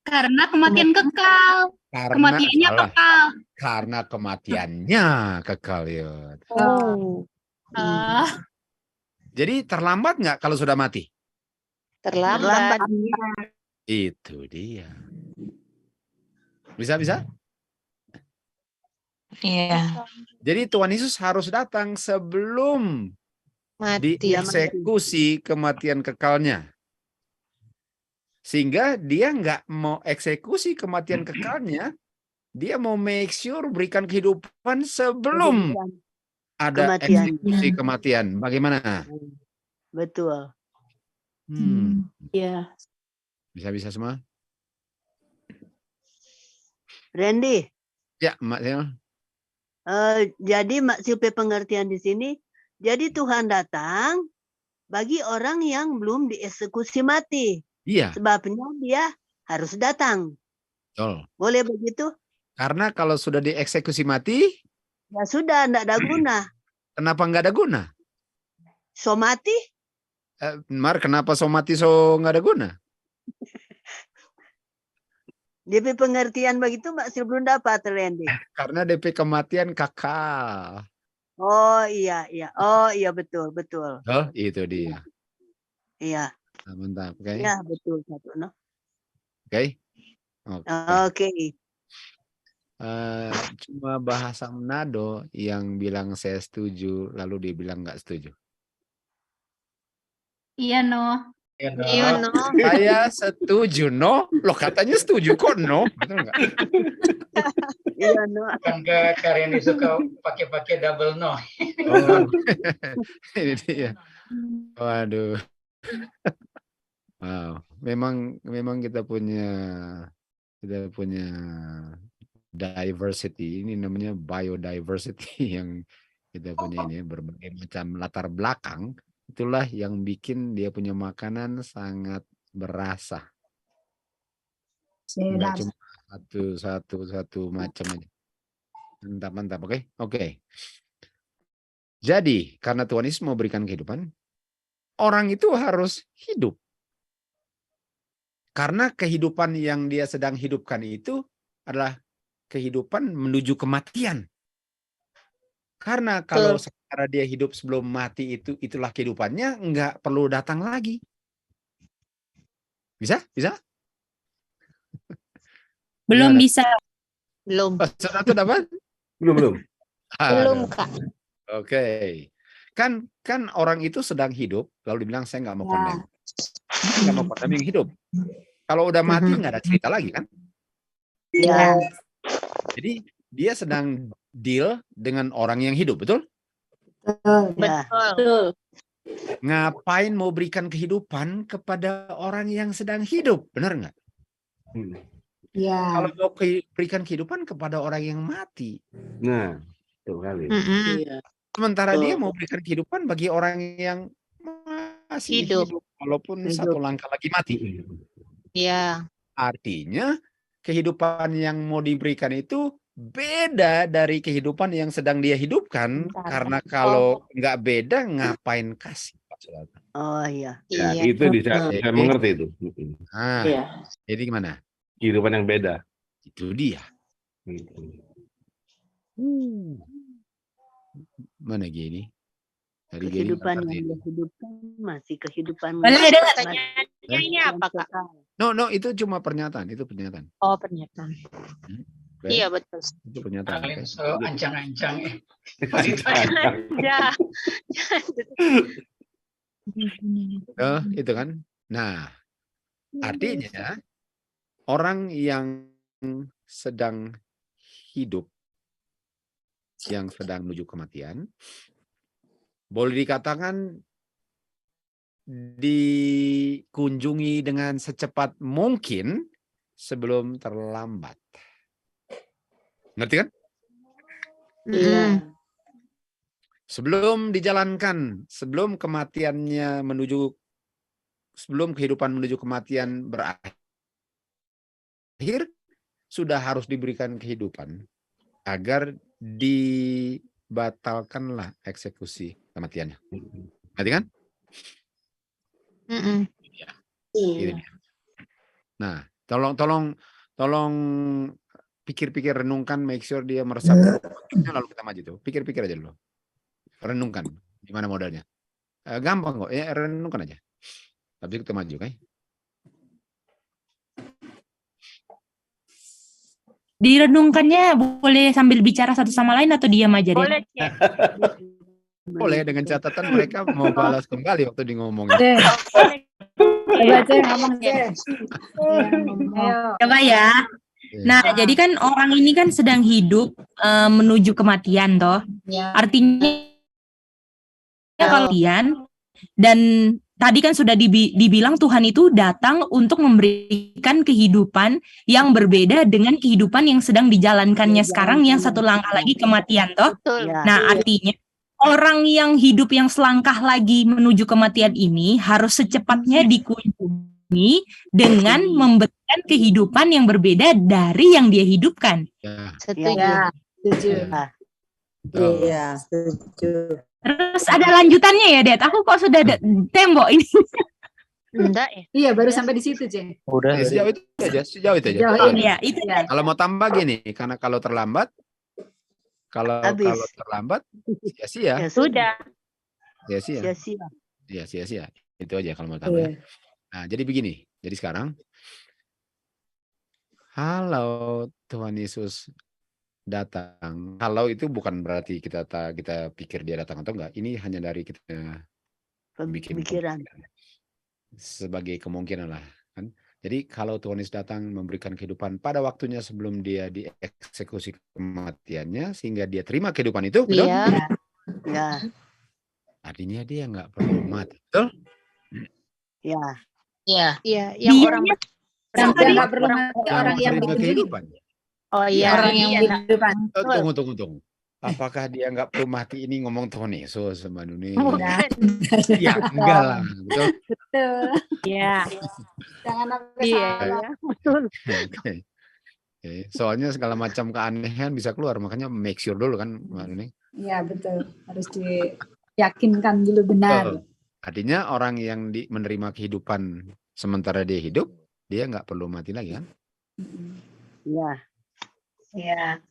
Karena kematian kekal. Kematiannya salah. kekal. Karena kematiannya kekal, Yud. Oh. Jadi terlambat nggak kalau sudah mati? Terlambat. Itu dia. Bisa? Iya. Jadi Tuhan Yesus harus datang sebelum dieksekusi kematian kekalnya. Sehingga dia nggak mau eksekusi kematian kekalnya, dia mau make sure berikan kehidupan sebelum ada Kematian. eksekusi kematian. Bagaimana? Betul. Iya. Bisa semua? Randy, Ya, Mak Sil. jadi maksud pengertian di sini, jadi Tuhan datang bagi orang yang belum dieksekusi mati. Iya. Sebabnya dia harus datang. Betul. Boleh begitu? Karena kalau sudah dieksekusi mati, Ya sudah, tidak ada guna. kenapa nggak ada guna? So mati? Mar, kenapa so mati so nggak ada guna? DP pengertian begitu masih belum dapat, Randy. Karena DP kematian kekal. Oh iya. Oh iya, betul. Oh, itu dia. Iya. Nah, mantap, oke. Iya, betul satu, no? Oke. Oke. Cuma bahasa Manado yang bilang saya setuju, lalu dia bilang nggak setuju. Iya, no. Iya, no. Saya setuju, no. Loh, katanya setuju kok, no. Betul nggak? Iya, no. Kan kalian suka pakai double no. Oh. Ini dia. Waduh. Wow. Memang kita punya diversity. Ini namanya biodiversity yang kita punya ini, berbagai macam latar belakang. Itulah yang bikin dia punya makanan sangat berasa. Nggak cuma satu macam aja. Mantap, oke. Jadi, karena Tuhan Yesus mau berikan kehidupan, orang itu harus hidup. Karena kehidupan yang dia sedang hidupkan itu adalah kehidupan menuju kematian. Karena kalau secara dia hidup sebelum mati itulah kehidupannya, nggak perlu datang lagi. Bisa? Belum Gimana? bisa. Belum. Satu dapat? Belum. Belum Kak. Oke. Kan orang itu sedang hidup, lalu dibilang saya nggak mau kondem. Nggak mau kondem yang hidup. Kalau udah mati nggak ada cerita lagi kan? Iya. Jadi dia sedang deal dengan orang yang hidup, betul? Ya. Betul. Ngapain mau berikan kehidupan kepada orang yang sedang hidup? Benar nggak? Iya. Kalau mau berikan kehidupan kepada orang yang mati. Nah, betul kali. Iya. Sementara dia Betul. mau berikan kehidupan bagi orang yang masih Hidup. hidup. Walaupun Hidup. satu langkah lagi mati. Iya. Artinya kehidupan yang mau diberikan itu beda dari kehidupan yang sedang dia hidupkan. Karena kalau nggak beda, ngapain kasih? Pak Saudara? Oh iya. Ya, Iya. itu bisa mengerti itu. Nah, Iya. jadi gimana? Kehidupan yang beda. Itu dia. Mana gini? Tadi gini Kehidupan ngerti. yang dia hidupkan masih kehidupan. Boleh masih- dengar pertanyaannya ini apa, Kak? No, itu cuma pernyataan. Itu pernyataan. Oh, pernyataan. Oke? Iya, betul. Itu pernyataan. Oke? So ancang-ancang ya. Ya. Oh, itu kan. Nah, artinya orang yang sedang hidup, yang sedang menuju kematian, boleh dikatakan dikunjungi dengan secepat mungkin sebelum terlambat. Ngerti kan? Iya. Sebelum dijalankan, sebelum kematiannya menuju, sebelum kehidupan menuju kematian berakhir, sudah harus diberikan kehidupan agar dibatalkanlah eksekusi kematiannya. Ngerti kan? Gitu dia. Nah, tolong pikir-pikir, renungkan, make sure dia meresap, lalu kita maju tuh. Pikir-pikir aja dulu. Renungkan gimana modalnya. Gampang kok, ya renungkan aja. Tapi kita maju, kan? Direnungkannya boleh sambil bicara satu sama lain atau diam aja deh? Boleh, Cek. Boleh, dengan catatan mereka mau balas kembali waktu di ngomongnya. Coba Cek ngomong Cek. Coba ya. Nah, jadi kan orang ini kan sedang hidup menuju kematian toh. Artinya kalau dan tadi kan sudah dibilang Tuhan itu datang untuk memberikan kehidupan yang berbeda dengan kehidupan yang sedang dijalankannya sekarang yang satu langkah lagi kematian toh. Nah, artinya orang yang hidup yang selangkah lagi menuju kematian ini harus secepatnya dikunjungi dengan memberikan kehidupan yang berbeda dari yang dia hidupkan. Setuju. Setuju. Iya, setuju. Terus ada lanjutannya ya, Det? Aku kok sudah tembok ini. Enggak ya? Iya, baru sampai di situ, Cek. Udah. Sejauh itu aja. Sejauh ini. Ya, itu ya. Kalau mau tambah gini, karena kalau terlambat, kalau terlambat sia-sia. Ya sudah. Sia-sia. Sia-sia. Iya, sia-sia. Itu aja kalau mau tambah. Iya. Nah, jadi begini. Jadi sekarang, kalau Tuhan Yesus datang, kalau itu bukan berarti kita pikir dia datang atau enggak. Ini hanya dari kita bikin Pemikiran. sebagai kemungkinan lah, kan. Jadi kalau Tuhan Yesus datang memberikan kehidupan pada waktunya sebelum dia dieksekusi kematiannya, sehingga dia terima kehidupan itu, betul? Iya. Ya. Artinya dia nggak perlu mati, betul? Ya. Iya. Iya, yang Dia orang Yang nggak perlu mati, orang yang menerima bikin hidup. kehidupan. Oh iya, Orang yang kehidupan. Tunggu. Apakah dia nggak perlu mati ini ngomong Tuhan Yesus sama dunia? Bukan. Ya enggak lah, betul? Betul. Iya. Jangan sampai Iya, salah. betul. Oke. Soalnya segala macam keanehan bisa keluar, makanya make sure dulu kan, Mbak Nuning. Iya, betul. Harus diyakinkan dulu benar. Artinya orang yang menerima kehidupan sementara dia hidup, dia nggak perlu mati lagi kan? Iya. Iya.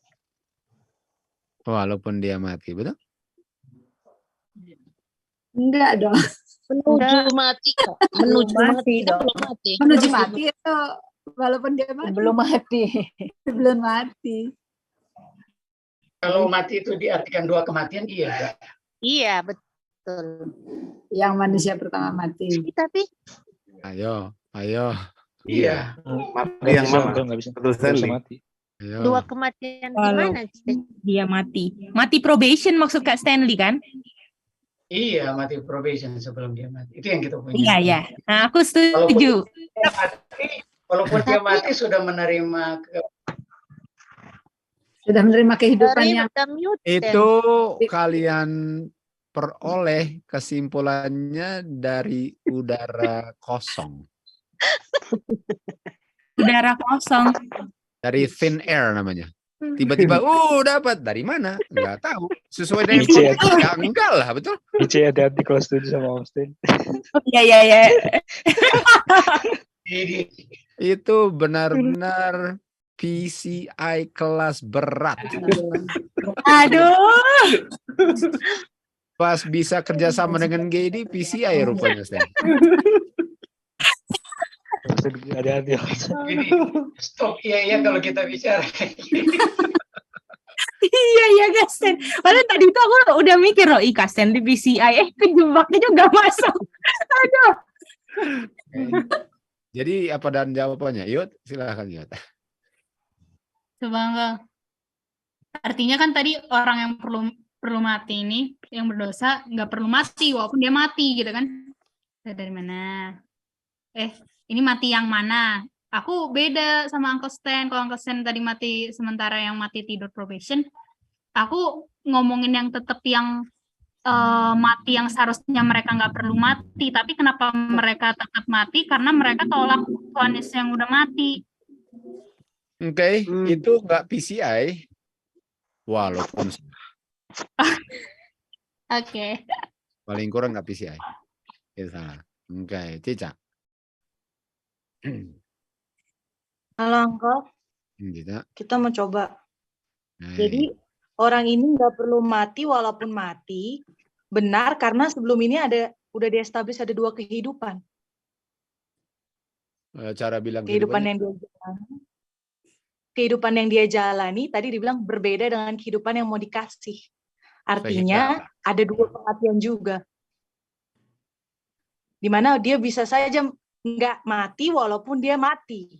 Walaupun dia mati, betul? Enggak dong. Menuju mati kok. Menuju mati dong. Belum mati. Menuju mati itu walaupun dia mati. Belum mati. Belum mati. Kalau mati itu diartikan dua kematian, iya enggak? Iya, betul. Yang manusia pertama mati. Tapi Ayo. Iya. Nggak Yang bisa, mana? nggak bisa. Betul Nggak bisa sekali. mati. Ayo. dua kematian Kalau gimana, Cek? dia mati. Mati probation maksud Kak Stanley kan? Iya, mati probation sebelum dia mati. Itu yang kita punya. Iya, ya. Nah, aku Walaupun setuju. dia mati, walaupun dia mati sudah menerima Sudah menerima kehidupan Sorry, yang udah mute. Itu kalian peroleh kesimpulannya dari udara kosong. Udara kosong. Dari thin air namanya. Tiba-tiba, dapat. Dari mana? Nggak tahu. Sesuai dengan Ice. konteks? Ya, enggak lah, betul? Ice, hati-hati kalau setuju sama Om Sten. Iya, iya, iya. Itu benar-benar PCI kelas berat. Aduh. Pas bisa kerjasama dengan GD, PCI rupanya. Stan. Hati-hati. Stop, iya kalau kita bicara. Iya, iya, Kasten. Padahal tadi itu aku udah mikir loh, Kasten di PCI, kejebaknya juga masuk. Aduh. Jadi apa dan jawabannya? Yud, silakan Yud. Coba artinya kan tadi orang yang perlu mati ini, yang berdosa nggak perlu mati walaupun dia mati gitu kan. Dari mana? Ini mati yang mana? Aku beda sama Uncle Stan. Kalau Uncle Stan tadi mati sementara yang mati tidur probation, aku ngomongin yang tetap yang mati yang seharusnya mereka nggak perlu mati. Tapi kenapa mereka tetap mati? Karena mereka tolak Tuhan Yesus yang udah mati. Oke, itu nggak PCI, walaupun Oke. paling kurang nggak PCI. Itu salah. Oke, Cica. Halo, Uncle. Cica. Kita mau coba. Hai. Jadi orang ini nggak perlu mati walaupun mati. Benar karena sebelum ini udah di-establish ada dua kehidupan. Cara bilang kehidupan yang dia jalani tadi dibilang berbeda dengan kehidupan yang mau dikasih. Artinya ada dua kematian juga. Di mana dia bisa saja nggak mati walaupun dia mati.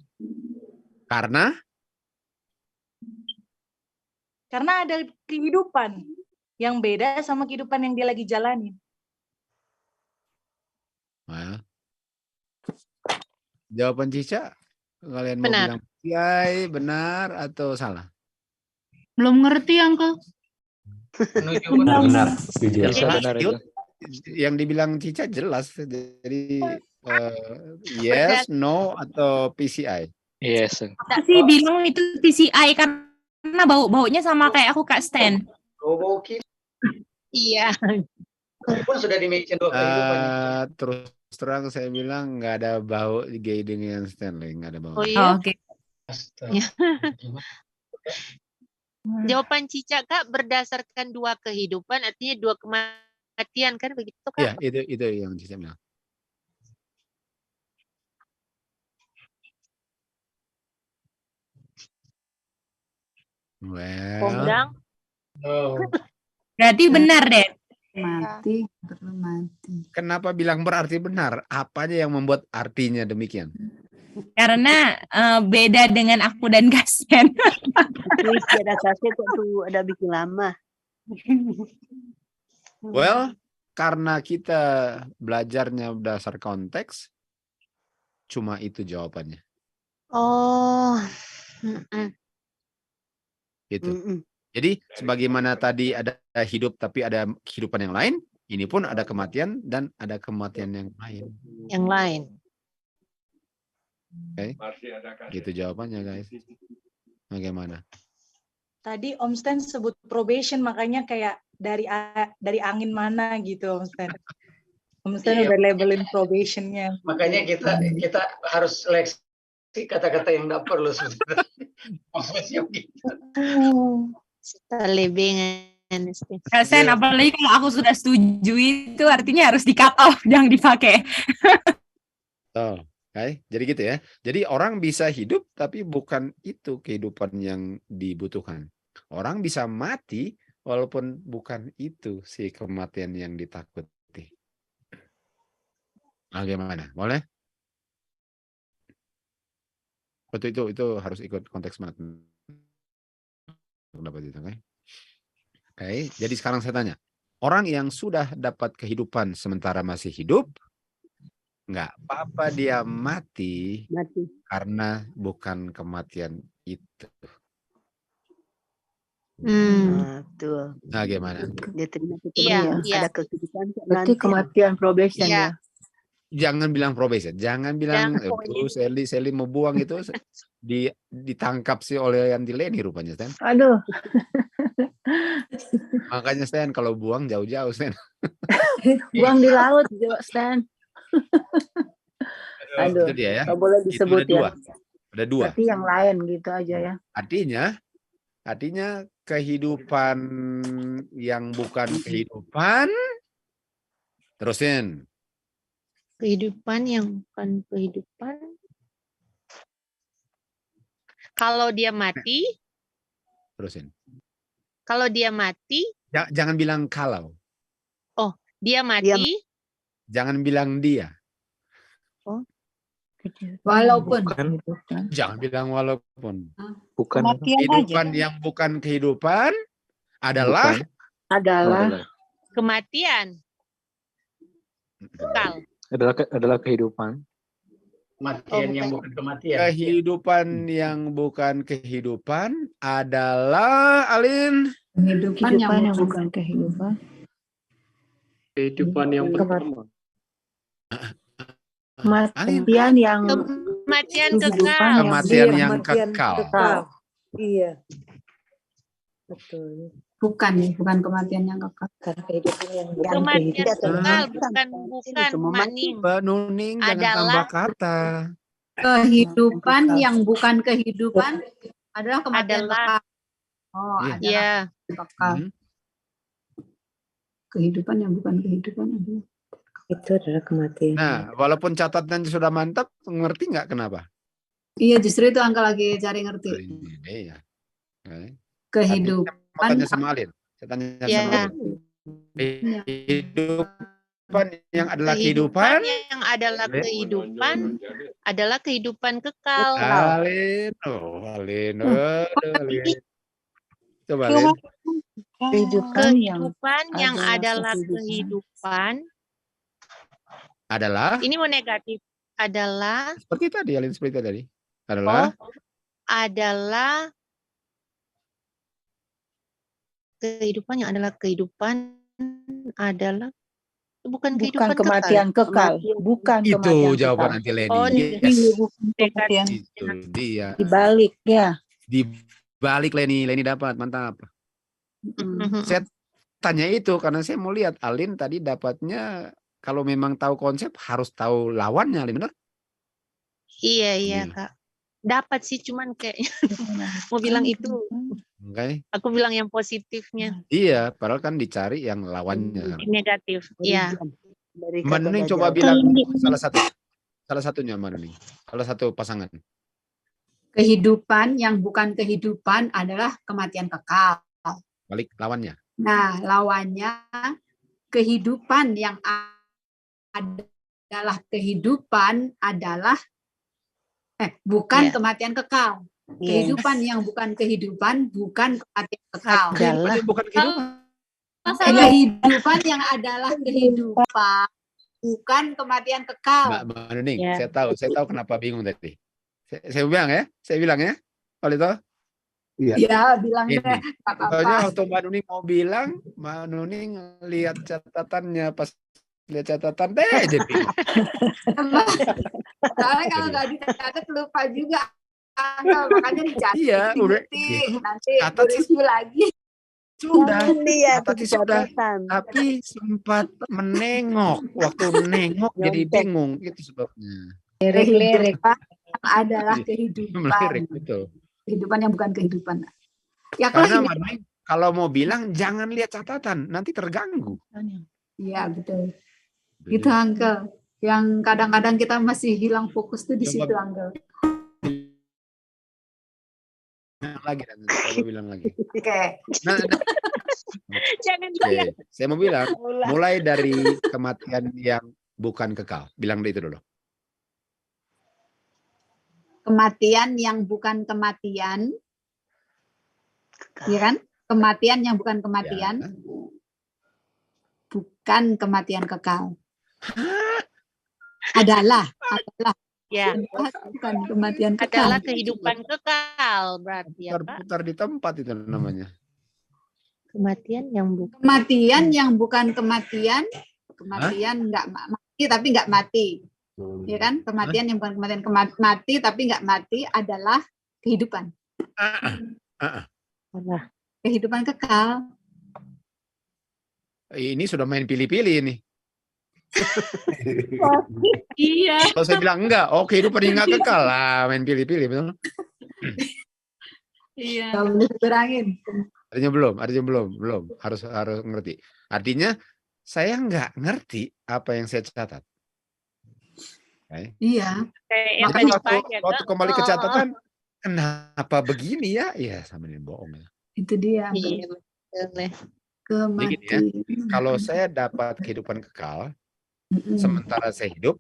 Karena ada kehidupan yang beda sama kehidupan yang dia lagi jalani. Jawaban Cica, kalian mau Benar. bilang PCI benar atau salah? Belum ngerti, Uncle. Benar. Benar itu. Yang dibilang Cica jelas. Jadi yes, no, atau PCI? Yes. Aku sih bilang itu PCI karena baunya sama kayak aku Kak Stan. Bau kita. Iya. Pun sudah di-mention dua kehidupan. Terus terang saya bilang nggak ada bau gay dengan Stanley, nggak ada bau. Oh iya. Oke. Jawaban Cica Kak berdasarkan dua kehidupan, artinya dua kematian kan begitu Kak? Iya, itu yang Cica bilang. Kondang. Berarti benar deh. mati, perlu mati. Kenapa bilang berarti benar? Apanya yang membuat artinya demikian? Karena beda dengan aku dan Kasten. Terus ada kaset tuh ada bikin lama. Well, karena kita belajarnya berdasar konteks, cuma itu jawabannya. Oh. Gitu. Jadi sebagaimana tadi ada hidup tapi ada kehidupan yang lain, ini pun ada kematian dan ada kematian yang lain. Yang lain. Oke. Gitu jawabannya, guys. Bagaimana? Tadi Om Stan sebut probation, makanya kayak dari angin mana gitu Om Stan. Om Stan udah labelin probationnya. Makanya kita harus seleksi kata-kata yang tidak perlu sebenarnya. Maksudnya gitu. Selebengan. Kasten, apalagi kalau aku sudah setuju itu artinya harus di cut off, jangan dipakai. Jadi gitu ya. Jadi orang bisa hidup tapi bukan itu kehidupan yang dibutuhkan. Orang bisa mati walaupun bukan itu si kematian yang ditakuti. Bagaimana? Boleh? Betul, itu harus ikut konteks banget. Dapat itu, oke? Oke, jadi sekarang saya tanya. Orang yang sudah dapat kehidupan sementara masih hidup, nggak apa-apa dia mati karena bukan kematian itu. Betul. Nah, gimana? Dia terima Iya, ada kehidupan Berarti nanti. kematian probation Iya. ya. Jangan bilang probation, jangan bilang Jangan. Sally mau buang itu ditangkap sih oleh Yanti Leni rupanya, Stan. Aduh. Makanya Stan kalau buang jauh-jauh, Stan. Buang di laut, Stan. Aduh, Itu dia ya. nggak boleh Itu disebut ada dua. ya. Ada dua. Berarti yang lain gitu aja ya. Artinya kehidupan yang bukan kehidupan. Terusin. Kehidupan yang bukan kehidupan. Kalau dia mati, Terusin. kalau dia mati, Jangan bilang kalau. oh, dia mati, Jangan bilang dia. oh, Walaupun. Jangan bilang walaupun. Bukan. Kehidupan yang bukan kehidupan adalah kematian. Kekal. Adalah kehidupan. Kematian yang bukan kematian. Kehidupan yang bukan kehidupan adalah Alin. Kehidupan yang bukan kehidupan. Kehidupan yang pertama. Kematian yang Kematian kehidupan kekal. Kematian yang kekal. Iya. Betul. Bukan kematian yang kekal. Karena kehidupan yang bukan Kematian kekal, bukan Maning. Mbak Nuning jangan Adalah tambah kata. Kehidupan yang bukan kehidupan adalah kematian kekal. Oh, Iya. Kekal. Kehidupan yang bukan kehidupan adalah itu adalah kematian. Nah, walaupun catatannya sudah mantap, ngerti nggak kenapa? Iya, justru itu Angka lagi cari ngerti. Iya. Kehidupan. Saya tanya sama Alin. Saya tanya sama Alin. Kehidupan yang adalah kehidupan. Yang adalah kehidupan adalah kehidupan kekal. Alin. Coba Alin. Kehidupan yang adalah kehidupan adalah. Ini mau negatif. Adalah. Seperti tadi Alin, seperti tadi. Adalah. Adalah kehidupan yang adalah kehidupan adalah bukan kehidupan kematian kekal. Bukan itu kematian jawaban kekal. anti Leni. Oh, bukan kematian. Itu dia. Dibalik ya. Dibalik Leni dapat, mantap. Saya tanya itu karena saya mau lihat Alin tadi dapatnya kalau memang tahu konsep harus tahu lawannya, Alin, benar? Iya Kak. Dapat sih cuman kayaknya mau bilang itu. Okay. Aku bilang yang positifnya. Iya, padahal kan dicari yang lawannya. Negatif. Iya. Mbak Nuning coba bilang salah satunya Mbak Nuning. Salah satu pasangan. Kehidupan yang bukan kehidupan adalah kematian kekal. Balik lawannya. Nah, lawannya kehidupan yang adalah kehidupan adalah bukan kematian kekal. Kehidupan yang bukan kehidupan bukan kematian kekal. Bukan kehidupan. Kehidupan yang adalah kehidupan bukan kematian kekal. Mbak Nuning, saya tahu kenapa bingung tadi. Saya bilang ya. Kalau itu. Iya. Ya, bilang deh. Soalnya waktu Mbak Nuning mau bilang, Mbak Nuning lihat catatannya, pas lihat catatan jadi. Soalnya kalau nggak dicatat lupa juga. Makanya dicatat. Iya, udah. Nanti review lagi. Sudah, tapi sempat menengok. Waktu menengok jadi bingung, itu sebabnya. Lirik adalah kehidupan. Melirik, betul. Kehidupan yang bukan kehidupan. Ya, karena kalau mau bilang jangan lihat catatan, nanti terganggu. Iya, betul. Itu Uncle. Yang kadang-kadang kita masih hilang fokus tuh di situ, Uncle. Lagi coba bilang lagi. Oke. Jangan saya mau bilang mulai dari kematian yang bukan kekal. Bilang itu dulu. Kematian yang bukan kematian. Iya kan? Kematian yang bukan kematian. bukan kematian kekal. Adalah. Ya, Bukan kematian adalah kekal. kehidupan kekal berarti ya, Pak. Putar di tempat itu namanya. Kematian yang bukan. Kematian yang bukan kematian, kematian nggak mati tapi nggak mati. Ya kan? Kematian yang bukan kematian mati tapi nggak mati adalah kehidupan. Kehidupan kekal. Ini sudah main pilih-pilih ini. Iya. Kalau saya bilang enggak, oh kehidupan yang enggak kekal lah, main pilih-pilih, betul? Iya. Kalau dikurangin. Artinya belum, harus ngerti. Artinya saya nggak ngerti apa yang saya catat. Okay. Iya. Makanya waktu kembali ke catatan, kenapa begini ya? Iya, sama ini bohong ya. Itu dia. Iya, Begini ya, kalau saya dapat kehidupan kekal, sementara saya hidup,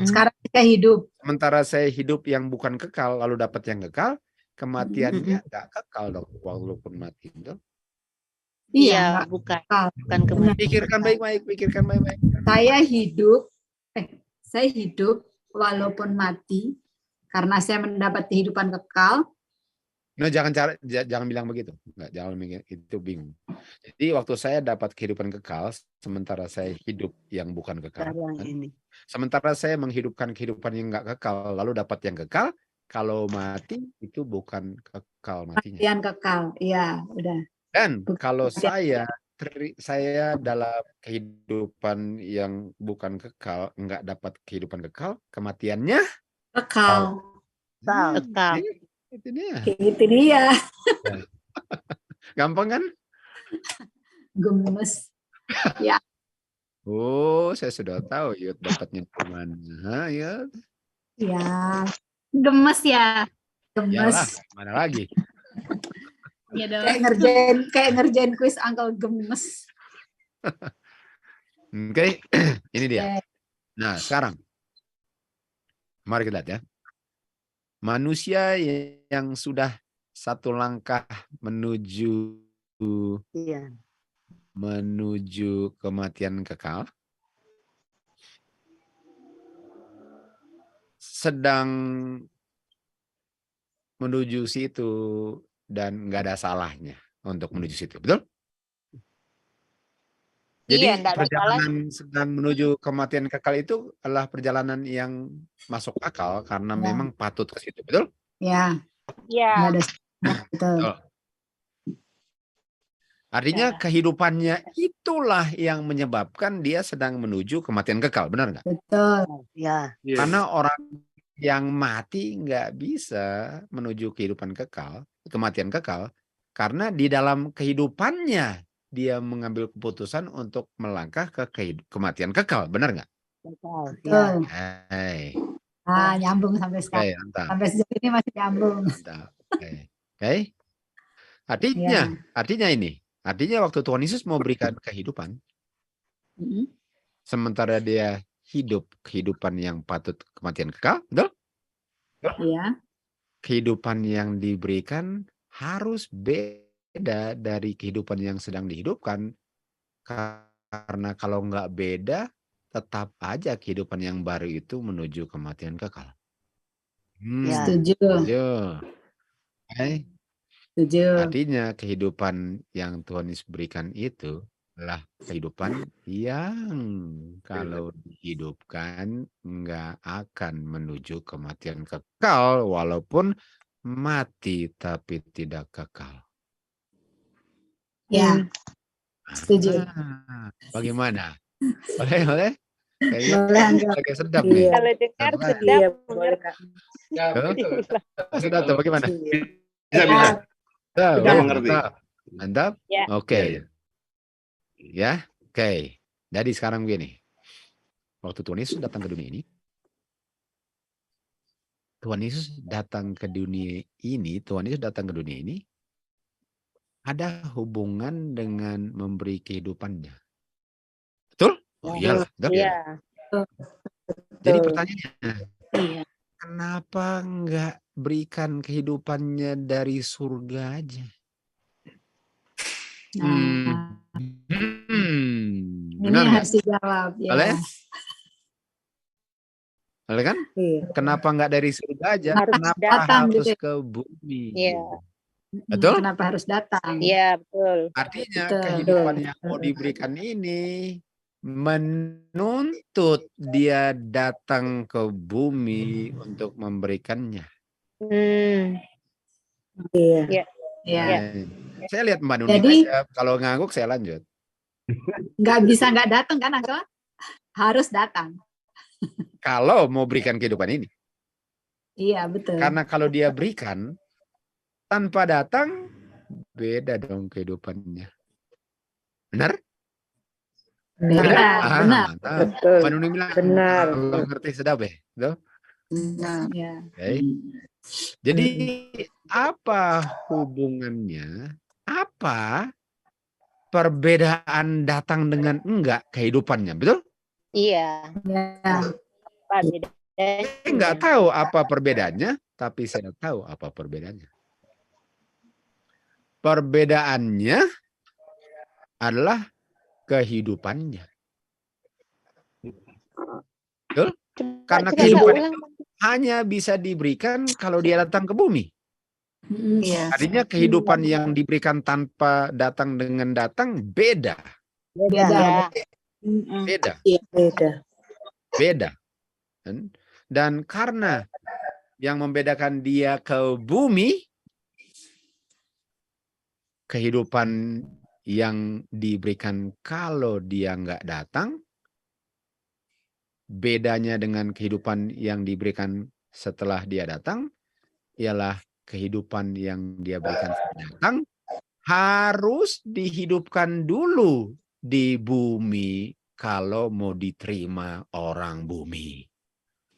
sekarang kita hidup. Sementara saya hidup yang bukan kekal, lalu dapat yang kekal, kematiannya nggak kekal dong, walaupun mati. Betul? Iya, bukan kematian. Pikirkan baik-baik. Saya hidup walaupun mati karena saya mendapat kehidupan kekal. Nah, jangan bilang begitu. Enggak, jangan mikir itu bingung. Jadi waktu saya dapat kehidupan kekal, sementara saya hidup yang bukan kekal. Sementara saya menghidupkan kehidupan yang enggak kekal, lalu dapat yang kekal, kalau mati itu bukan kekal matinya. Kematian kekal, iya, udah. Dan kalau saya dalam kehidupan yang bukan kekal, enggak dapat kehidupan kekal, kematiannya kekal. Kekal. Itu dia. Itu dia. Gampang kan? Gemes. Ya. Oh, saya sudah tahu Yud dapatnya kemana. Yud. Ya. Gemes ya. Yalah, mana lagi? Ya dong. Kayak ngerjain kuis Uncle gemes. Oke, ini dia. Nah, sekarang mari kita lihat ya. Manusia yang sudah satu langkah menuju kematian kekal sedang menuju situ dan nggak ada salahnya untuk menuju situ, betul? Jadi perjalanan sedang menuju kematian kekal itu adalah perjalanan yang masuk akal karena memang patut ke situ, betul? Ya. Ya. Betul. Artinya kehidupannya itulah yang menyebabkan dia sedang menuju kematian kekal, benar nggak? Betul. Ya. Karena orang yang mati nggak bisa menuju kehidupan kekal, kematian kekal, karena di dalam kehidupannya dia mengambil keputusan untuk melangkah ke kematian kekal, benar nggak? Betul. Hey. Nyambung sampai sekarang. Sampai sejauh ini masih nyambung. Oke. Artinya waktu Tuhan Yesus mau berikan kehidupan, sementara dia hidup kehidupan yang patut kematian kekal, betul? Iya. Kehidupan yang diberikan harus beda dari kehidupan yang sedang dihidupkan, karena kalau nggak beda, tetap aja kehidupan yang baru itu menuju kematian kekal. Setuju. Okay. Setuju. Artinya kehidupan yang Tuhan Yesus berikan itu adalah kehidupan yang kalau dihidupkan nggak akan menuju kematian kekal, walaupun mati tapi tidak kekal. Ya, setuju. Bagaimana? Boleh? Kayak sedap nih. nih. Kalau dengar sedap. Sedap tuh bagaimana? Bisa. Sudah mengerti. Mantap? Ya. Oke. Ya, oke. Jadi sekarang begini. Waktu Tuhan Yesus datang ke dunia ini, ada hubungan dengan memberi kehidupannya. Betul? Oh iyalah. Iya. Jadi pertanyaannya, kenapa enggak berikan kehidupannya dari surga aja? Ini Benar nggak? harus dijawab ya. Boleh? Boleh kan? Iya. Kenapa nggak dari surga aja? Harus Kenapa datang harus gitu. ke bumi? Iya. Betul? Kenapa harus datang? Iya, betul. Artinya Betul. kehidupan yang mau diberikan ini menuntut dia datang ke bumi untuk memberikannya. Iya. Iya. Iya. Saya lihat Mbak Nuni Jadi- aja. Kalau ngangguk saya lanjut. Nggak bisa nggak datang kan, Uncle? Harus datang. Kalau mau berikan kehidupan ini. Iya, betul. Karena kalau dia berikan tanpa datang, beda dong kehidupannya. Benar? Benar, benar. Mantap. Betul. Mbak Nuni bilang, Benar. kalau ngerti sedap ya. Tuh. Benar. Ya. Oke. Jadi apa hubungannya? Apa perbedaan datang dengan enggak kehidupannya? Betul? Iya. Ya. Apa bedanya? Saya nggak tahu apa perbedaannya, tapi saya tahu apa perbedaannya. Perbedaannya adalah kehidupannya. Betul? Karena Coba kehidupan ulang. itu hanya bisa diberikan kalau dia datang ke bumi. Iya. Artinya kehidupan yang diberikan tanpa datang dengan datang beda. Beda. Beda. Iya, beda. Beda. Dan karena yang membedakan dia ke bumi, kehidupan yang diberikan kalau dia nggak datang, bedanya dengan kehidupan yang diberikan setelah dia datang, ialah kehidupan yang dia berikan setelah datang harus dihidupkan dulu di bumi kalau mau diterima orang bumi.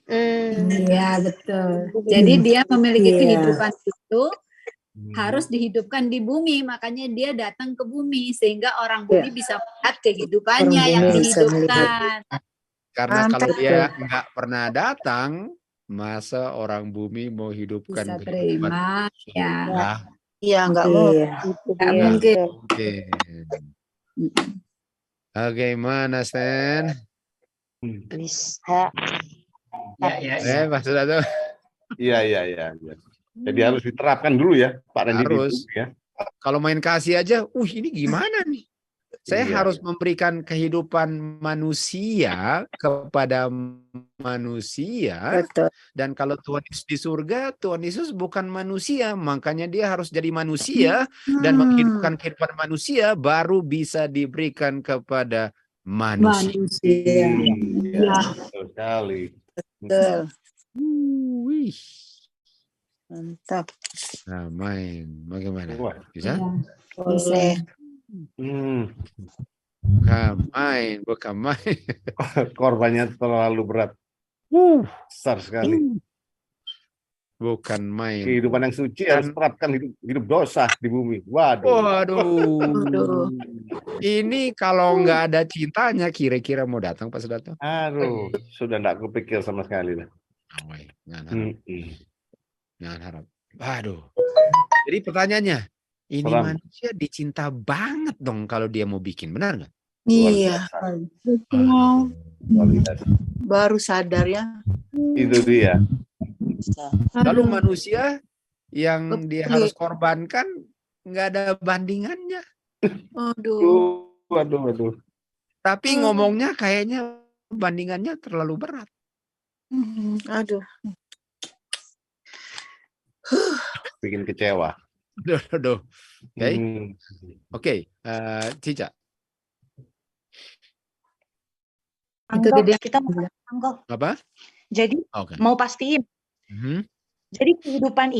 Iya, betul. Jadi dia memiliki kehidupan itu harus dihidupkan di bumi, makanya dia datang ke bumi sehingga orang bumi bisa melihat kehidupannya Orang yang bumi bisa dihidupkan. Karena kalau Mantap. dia nggak pernah datang, masa orang bumi mau hidupkan Bisa kehidupan? terima, ya. Nah, Iya, nggak mungkin. Nggak nggak mungkin. mungkin. Bagaimana, Stan? Bisa. Mas Dato. Iya. Jadi harus diterapkan dulu ya, Pak Randy. Harus. Ya. Kalau main kasih aja, ini gimana nih? Saya Iya. harus memberikan kehidupan manusia kepada manusia. Betul. Dan kalau Tuhan Yesus di surga, Tuhan Yesus bukan manusia. Makanya dia harus jadi manusia dan menghidupkan kehidupan manusia baru bisa diberikan kepada manusia. Manusia. Iya, betul sekali. Betul. Wih. Mantap. Nah, main. Bagaimana? Wah. Bisa? Boleh. Bukan main. Korbannya terlalu berat. Besar sekali. Bukan main. Kehidupan yang suci harus terapkan hidup dosa di bumi. Waduh. Waduh. Ini kalau nggak ada cintanya, kira-kira mau datang Pak Sedato? Aduh, sudah nggak kepikir sama sekali lah. Jangan harap. Waduh. Jadi pertanyaannya, ini Seram. manusia dicinta banget dong kalau dia mau bikin, benar nggak? Iya. Luar biasa. Baru sadar ya. Itu dia. Lalu manusia yang dia harus korbankan nggak ada bandingannya. Waduh. Tapi ngomongnya kayaknya bandingannya terlalu berat. Aduh. Bikin kecewa. Aduh. Oke. Cica. Anggap kita mau anggap. Apa? Jadi Oke. mau pastiin. Mhm. Jadi kehidupan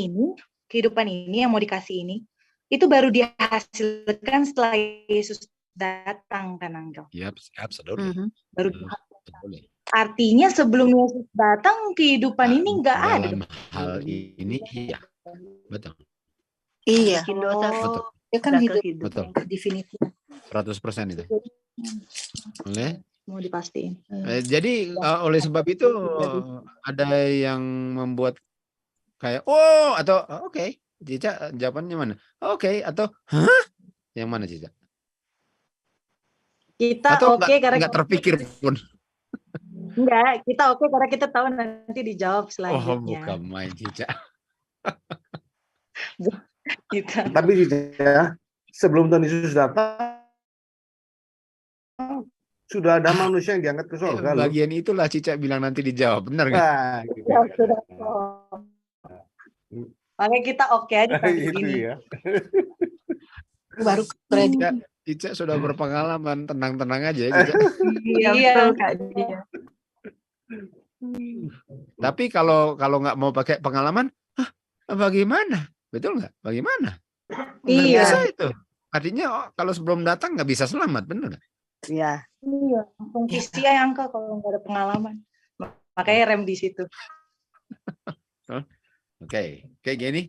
ini yang mau dikasih ini, itu baru dihasilkan setelah Yesus datang kan Anggap. Yep, absolutely. Baru Absolutely. artinya sebelum Yesus datang kehidupan ini nggak ada. Dalam hal ini iya. Betul. Iya. Bikin dosa. Betul. Dia kan Ada hidup kehidupan. Betul. definitif 100% itu. Oke. mau dipastiin. Jadi oleh sebab itu ada yang membuat kayak atau oke. Cica jawabannya mana? Oke atau hah? Yang mana Cica? Kita Atau oke karena nggak terpikir pun? enggak, kita oke karena kita tahu nanti dijawab Oh, selanjutnya. bukan main Cica. Gitu. Tapi ya, sebelum Tuhan Yesus datang, sudah ada manusia yang diangkat ke surga loh. Bagian itulah Cica bilang nanti dijawab, benar nggak? Nah, gitu. Ya, sudah. Makanya kita oke aja sampai Itu gini. ya. Baru kredit. Cica sudah berpengalaman, tenang-tenang aja ya Cica. Iya, betul Kak Dia. Tapi kalau nggak mau pakai pengalaman, bagaimana? Betul nggak? Bagaimana? Nggak Iya. bisa itu. Artinya kalau sebelum datang nggak bisa selamat, benar nggak? Iya. Iya, langsung PCI angka kalau nggak ada pengalaman. Makanya rem di situ. Oke, kayak gini.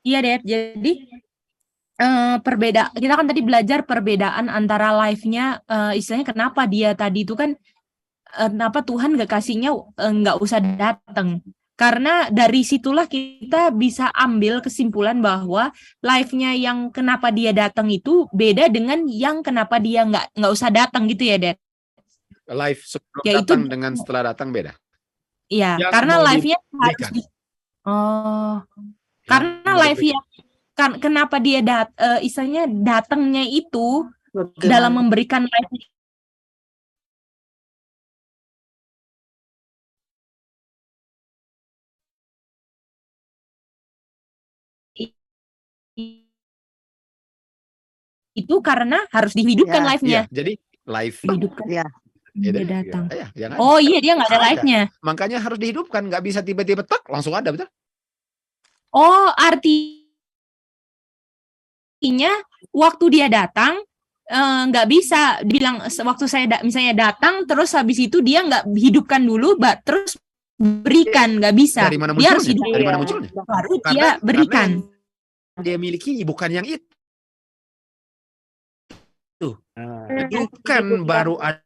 Iya, Dep. Jadi kita kan tadi belajar perbedaan antara life-nya, istilahnya kenapa dia tadi itu kan kenapa Tuhan gak kasihnya nggak usah datang. Karena dari situlah kita bisa ambil kesimpulan bahwa life-nya yang kenapa dia datang itu beda dengan yang kenapa dia nggak usah datang gitu ya, Dep. Live sebelum Ya, itu datang dengan setelah datang beda. Iya, Yang karena mau live-nya harus diberikan. karena mau live yang kenapa dia istilahnya datangnya itu dalam memberikan live itu karena harus dihidupkan live-nya. Iya, jadi live Dihidupkan. Iya. Dia datang. Ya, jangan. Oh iya, dia nggak ada live-nya. Makanya harus dihidupkan, nggak bisa tiba-tiba tek langsung ada, betul? Oh, artinya waktu dia datang nggak bisa dibilang waktu saya misalnya datang terus habis itu dia nggak hidupkan dulu, terus berikan, nggak bisa. Dari mana Dia harus munculnya? hidup. Dari mana munculnya? Baru dia berikan. Karena dia miliki bukan yang itu. Bukan baru ada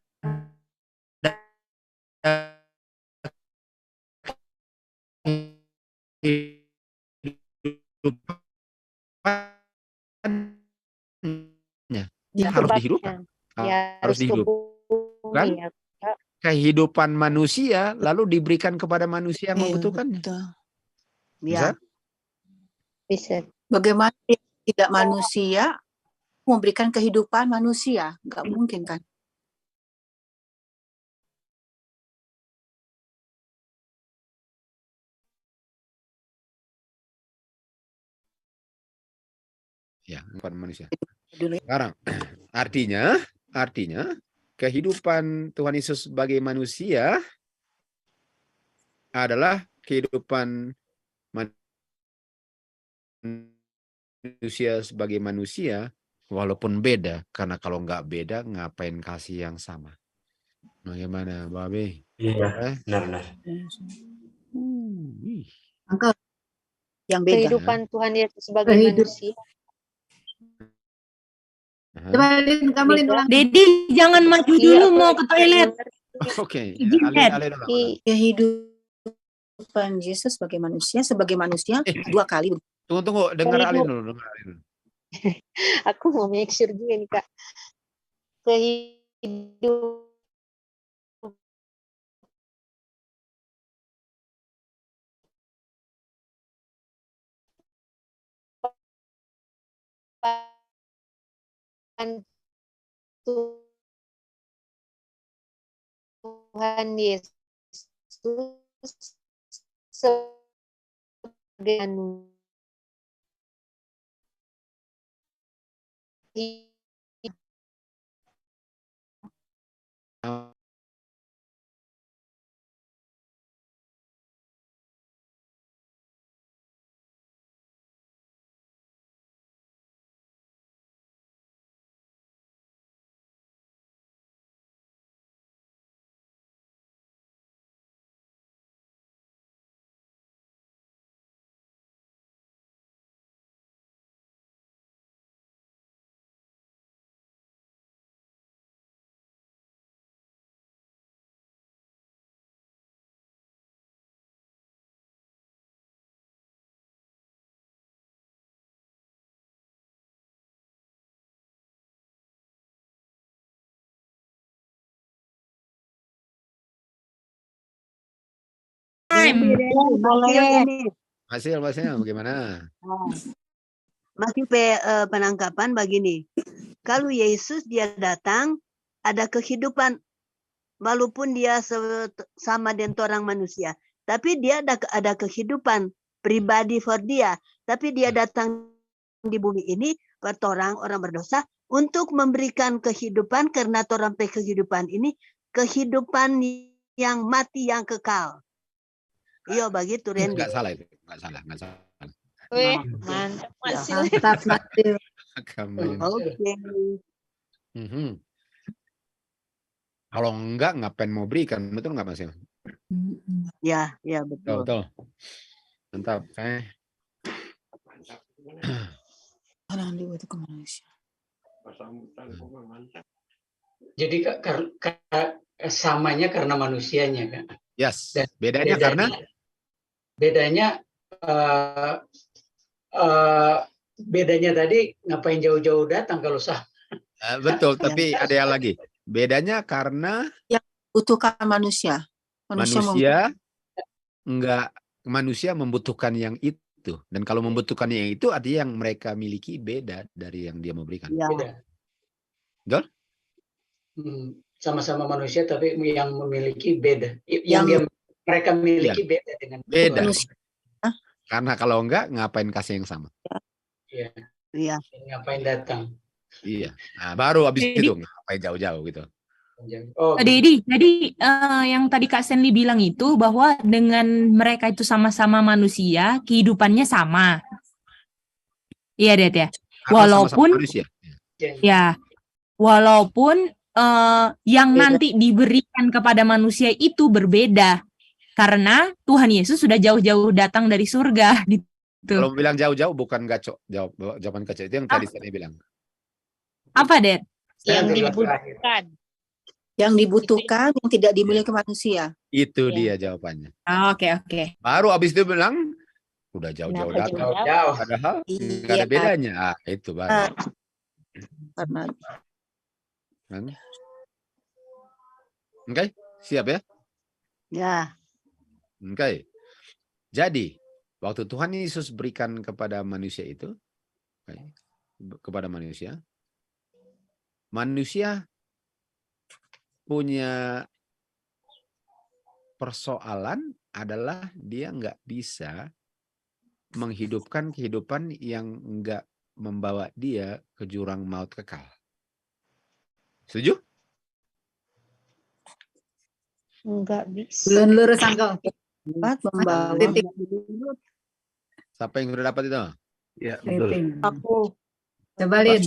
harus dihidupkan. Harus dihidupkan. Ya, Kehidupan manusia lalu diberikan kepada manusia yang membutuhkannya. Bisa? Bisa. Bagaimana dia tidak manusia memberikan kehidupan manusia? Nggak mungkin kan? Ya, kehidupan manusia. Sekarang, artinya kehidupan Tuhan Yesus sebagai manusia adalah kehidupan manusia sebagai manusia, walaupun beda. Karena kalau nggak beda, ngapain kasih yang sama? Bagaimana, Babe? Iya, benar-benar. Angka yang beda. Kehidupan Tuhan Yesus sebagai manusia. Coba Lin, kamu Lin ulang. Dedi, jangan maju dulu, mau ke toilet. Oke, Kehidupan Yesus sebagai manusia dua kali. Tunggu, dengar Alin dulu. Aku mau make sure juga nih Kak. Tuhan Yesus sebagai manusia. time. Masih bagaimana? Masih penangkapan begini. Kalau Yesus dia datang, ada kehidupan, walaupun dia sama dengan orang manusia, tapi dia ada kehidupan pribadi for dia. Tapi dia datang di bumi ini buat orang berdosa untuk memberikan kehidupan, karena orang kehidupan ini kehidupan yang mati yang kekal. Iya begitu Randy. Nggak salah itu, nggak salah. Wih, mantap Masil. Mantap Masil. Oke. Kalau enggak, ngapain mau berikan? Betul nggak Mas? Ya, betul. Betul. Mantap. Jadi samanya karena manusianya, Kak. Yes. Bedanya karena? Bedanya bedanya tadi ngapain jauh-jauh datang kalau sah. Betul, tapi ada yang lagi. Bedanya karena yang butuhkan manusia. Manusia membutuhkan yang itu. Dan kalau membutuhkan yang itu, artinya yang mereka miliki beda dari yang dia mau berikan. Beda. Betul? Sama-sama manusia tapi yang memiliki beda. Mereka miliki beda dengan manusia. Karena kalau enggak, ngapain kasih yang sama? Iya. Ngapain datang? Iya. Nah, baru habis itu ngapain jauh-jauh gitu. Dedi, jadi yang tadi Kak Stanley bilang itu bahwa dengan mereka itu sama-sama manusia, kehidupannya sama. Iya, Det ya. Walaupun walaupun yang nanti diberikan kepada manusia itu berbeda. Karena Tuhan Yesus sudah jauh-jauh datang dari surga gitu. Kalau bilang jauh-jauh bukan gaco, jawaban gaco itu yang tadi saya bilang. Apa, Det? Yang dibutuhkan. Yang dibutuhkan, yang tidak dimiliki manusia. Itu dia jawabannya. Oke. Baru abis itu bilang, udah jauh-jauh datang. Padahal nggak ada bedanya. Itu baru. Oke, siap ya? Ya. Oke. Jadi, waktu Tuhan Yesus berikan kepada manusia itu, kepada manusia punya persoalan adalah dia nggak bisa menghidupkan kehidupan yang nggak membawa dia ke jurang maut kekal. Setuju? Enggak bisa. Belum lurus angkong. Membawa. Siapa yang sudah dapat itu? Ya, betul. Aku. Coba Lin.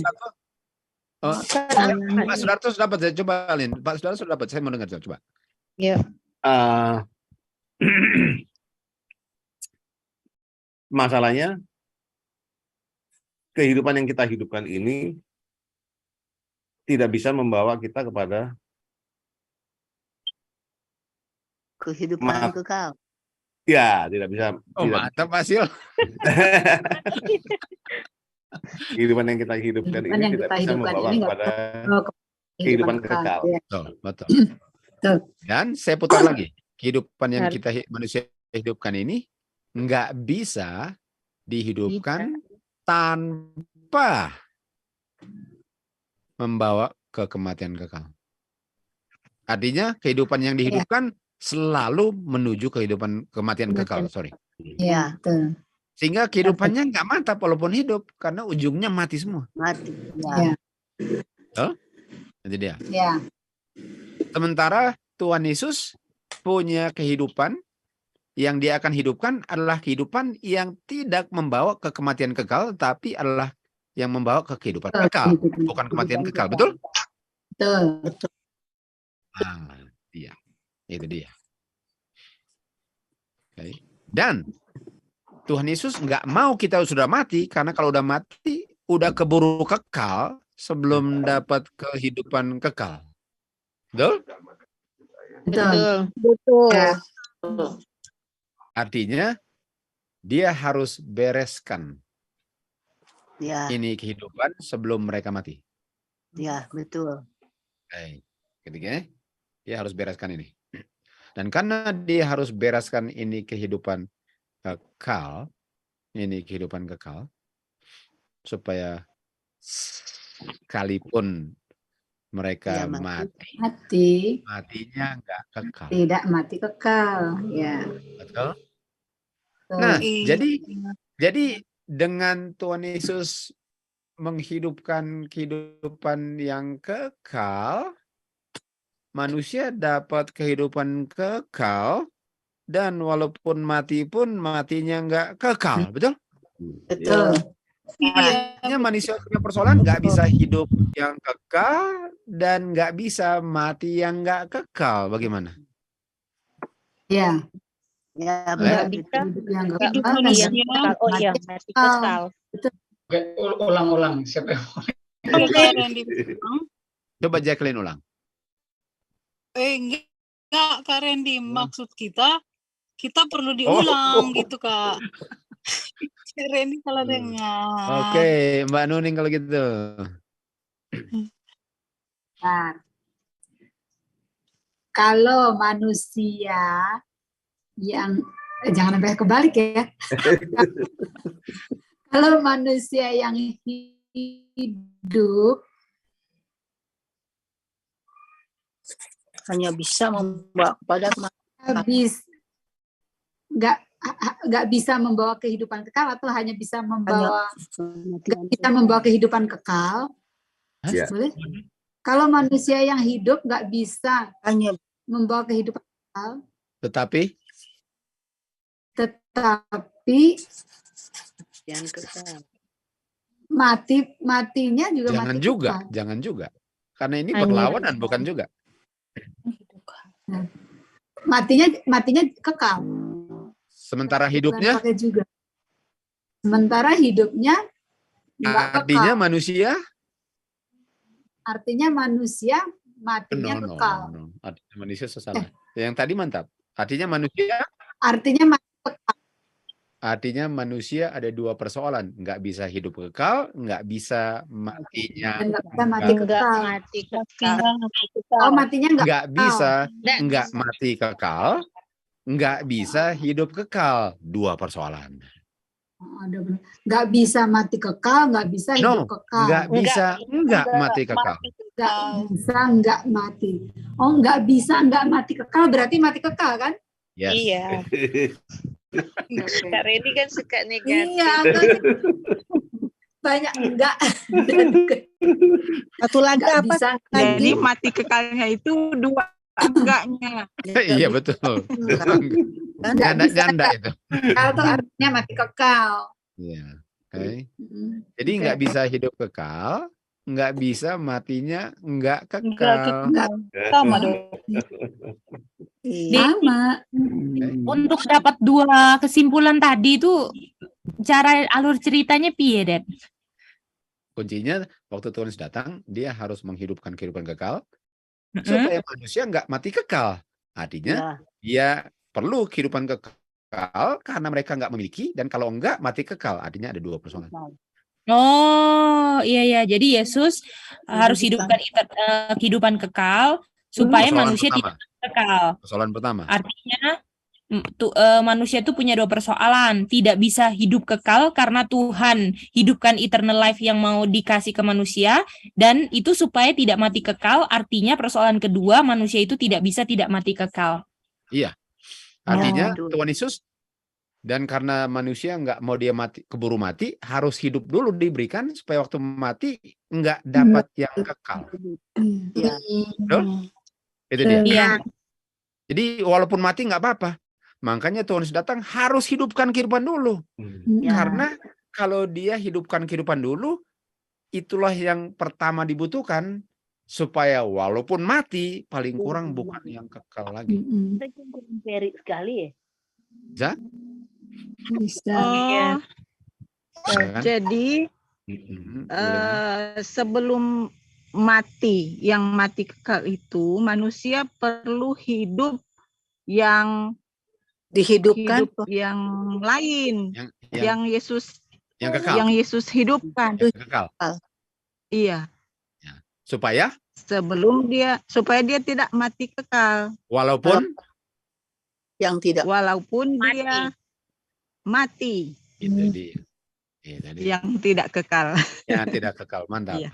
Pak Sudarto sudah dapat, saya coba Lin. Pak Sudarto sudah dapat, saya mau dengar coba. Ya. Masalahnya kehidupan yang kita hidupkan ini tidak bisa membawa kita kepada kehidupan kekal. Ya, tidak bisa. Mantap Masil. Kehidupan yang kita hidupkan ini tidak bisa membawa kepada kehidupan kekal. Betul. Dan saya putar lagi. Kehidupan yang kita manusia hidupkan ini nggak bisa dihidupkan tanpa membawa ke kematian kekal. Artinya kehidupan yang dihidupkan selalu menuju kematian kekal. Iya, betul. Sehingga kehidupannya nggak mantap walaupun hidup, karena ujungnya mati semua. Mati. Ya. Oh? Itu dia. Ya. Sementara Tuhan Yesus punya kehidupan yang dia akan hidupkan adalah kehidupan yang tidak membawa ke kematian kekal, tapi adalah yang membawa ke kehidupan kekal, bukan kematian kekal. Betul? Betul. Iya. Itu dia. Okay. Dan Tuhan Yesus nggak mau kita sudah mati, karena kalau udah mati, udah keburu kekal sebelum dapat kehidupan kekal. Betul? Betul. Ya. Artinya, dia harus bereskan ini kehidupan sebelum mereka mati. Ya, betul. Ketika dia harus bereskan ini. Dan karena dia harus bereskan ini kehidupan kekal, supaya sekalipun mereka mati, matinya nggak kekal. Tidak mati kekal, ya. Betul? Nah, jadi dengan Tuhan Yesus menghidupkan kehidupan yang kekal, manusia dapat kehidupan kekal, dan walaupun mati pun matinya nggak kekal, betul? Betul. Artinya manusia punya persoalan nggak bisa hidup yang kekal dan nggak bisa mati yang nggak kekal. Bagaimana? Ya. Ya, benar. yang Hidup manusia kekal. Oh iya, mati kekal. Oke, ulang-ulang. Siapa yang Coba Jacqueline ulang. Enggak, Kak Randy. Maksud kita perlu diulang gitu, Kak. Kak Randy salah dengar. Oke, Mbak Nuning kalau gitu. Nah, kalau manusia yang jangan sampai kebalik ya. Kalau manusia yang hidup hanya bisa membawa kepada nggak bisa membawa kehidupan kekal, atau hanya bisa membawa nggak bisa membawa kehidupan kekal. Boleh? Kalau manusia yang hidup nggak bisa hanya membawa kehidupan kekal, tetapi matinya juga jangan juga. Karena ini berlawanan, bukan juga. Matinya kekal. Sementara hidupnya artinya manusia matinya kekal. Artinya manusia salah. Yang tadi mantap. Artinya manusia Artinya manusia ada dua persoalan, nggak bisa hidup kekal, nggak bisa matinya. Nggak bisa nggak mati kekal, nggak bisa hidup kekal, dua persoalan. Nggak bisa mati kekal, nggak bisa hidup kekal. Nggak bisa nggak mati kekal. Nggak bisa nggak mati. Oh, nggak bisa nggak mati kekal berarti mati kekal kan? Yes. Iya. Kak Reni kan suka negatif. Iya, banyak enggak. Satu lagi Enggak apa? bisa. Jadi mati kekalnya itu dua enggaknya. Iya betul. Janda itu. Kekal itu artinya mati kekal. Iya. Oke. Jadi nggak bisa hidup kekal, nggak bisa matinya nggak kekal. Sama dong. Sama. Untuk dapat dua kesimpulan tadi itu cara alur ceritanya piye, Dad? Kuncinya waktu Tuhan Yesus datang, dia harus menghidupkan kehidupan kekal supaya manusia nggak mati kekal. Artinya dia perlu kehidupan kekal karena mereka nggak memiliki, dan kalau enggak mati kekal. Artinya ada dua persoalan. Oh iya, jadi Yesus harus hidupkan kehidupan kekal supaya manusia tidak kekal. Persoalan pertama. Artinya manusia itu punya dua persoalan, tidak bisa hidup kekal karena Tuhan hidupkan eternal life yang mau dikasih ke manusia, dan itu supaya tidak mati kekal. Artinya persoalan kedua, manusia itu tidak bisa tidak mati kekal. Iya, artinya Tuhan Yesus, dan karena manusia nggak mau dia mati, keburu mati, harus hidup dulu diberikan supaya waktu mati nggak dapat yang kekal. Betul? Itu dia. Iya. Jadi walaupun mati nggak apa-apa. Makanya Tuhan Yesus datang harus hidupkan kehidupan dulu. Karena kalau dia hidupkan kehidupan dulu, itulah yang pertama dibutuhkan supaya walaupun mati paling kurang bukan yang kekal lagi. Perik sekali ya. Bisa? Bisa. Oh. Jadi sebelum mati, yang mati kekal itu manusia perlu hidup yang dihidupkan, yang lain, yang Yesus yang kekal, yang Yesus hidupkan. Yang kekal. Iya. Supaya supaya dia tidak mati kekal. Walaupun Yang tidak. Walaupun dia mati. Itu dia. Itu dia. Yang tidak kekal. Yang tidak kekal. Mantap. Iya.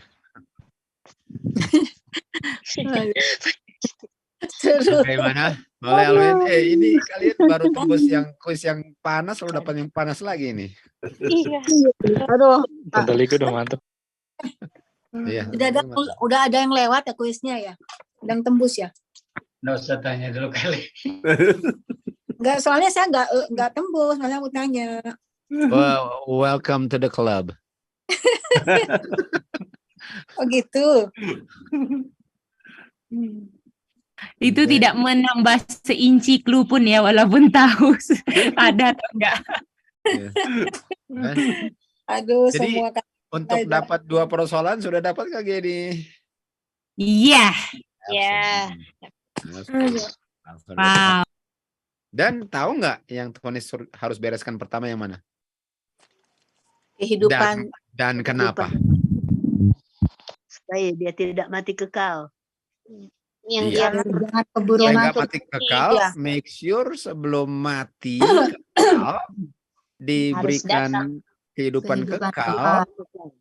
Bagaimana? Boleh Alwin? Ini kalian baru tembus yang kuis yang panas, lalu dapat yang panas lagi ini. Iya. Aduh. Tante Liga udah mantep. Iya. Udah ada yang lewat ya kuisnya ya. Yang tembus ya. Nggak usah tanya dulu kali. Enggak, soalnya saya enggak tembus, malah mau tanya. Well, welcome to the club. Oh gitu. Itu tidak menambah seinci clue pun ya, walaupun tahu ada atau enggak. Aduh, Jadi, semua untuk dapat 2 persoalan sudah dapat Kak Gedi? Iya. Ya. Wow. Dan tahu nggak yang Tuhan Yesus harus bereskan pertama yang mana? Kehidupan. Dan kenapa? Supaya dia tidak mati kekal. Yang Iya. Jangan keburu Supaya nggak masuk. mati kekal, Iya. make sure sebelum mati kekal diberikan kehidupan kekal.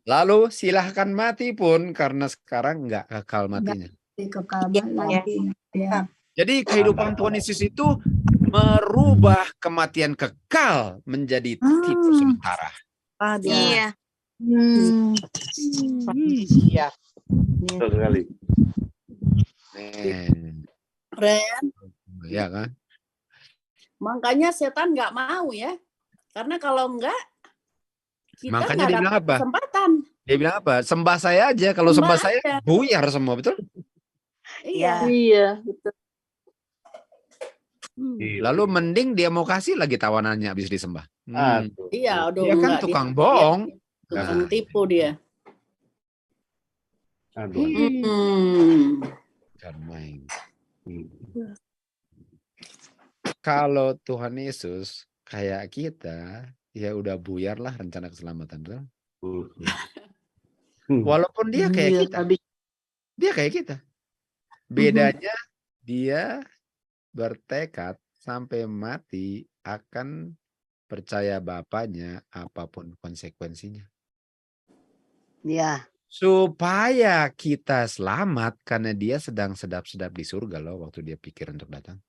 Lalu silahkan mati pun karena sekarang nggak kekal matinya. Kekal Ya. lagi. Ya. Jadi kehidupan Tuhan Yesus itu merubah kematian kekal menjadi tipu sementara. Iya. Iya. Betul sekali. Ren, Ya kan? makanya setan nggak mau ya. Karena kalau enggak, kita Makanya nggak dia bilang dapat apa? kesempatan. Dia bilang apa? Sembah saya aja. Kalau Sembah sembah saya aja. buyar semua, betul? Iya. Iya, betul. Lalu mending dia mau kasih lagi tawanannya habis disembah. Iya, udah Dia kan enggak tukang dia- bohong. Tukang Nah, tipu dia. Aduh. jangan main. Kalau Tuhan Yesus kayak kita, ya udah buyar lah rencana keselamatan. Betul? Walaupun dia kayak Iya, kita. Dia kayak kita. Bedanya dia bertekad sampai mati akan percaya Bapaknya apapun konsekuensinya. Ya. Supaya kita selamat karena dia sedang sedap-sedap di surga loh waktu dia pikir untuk datang.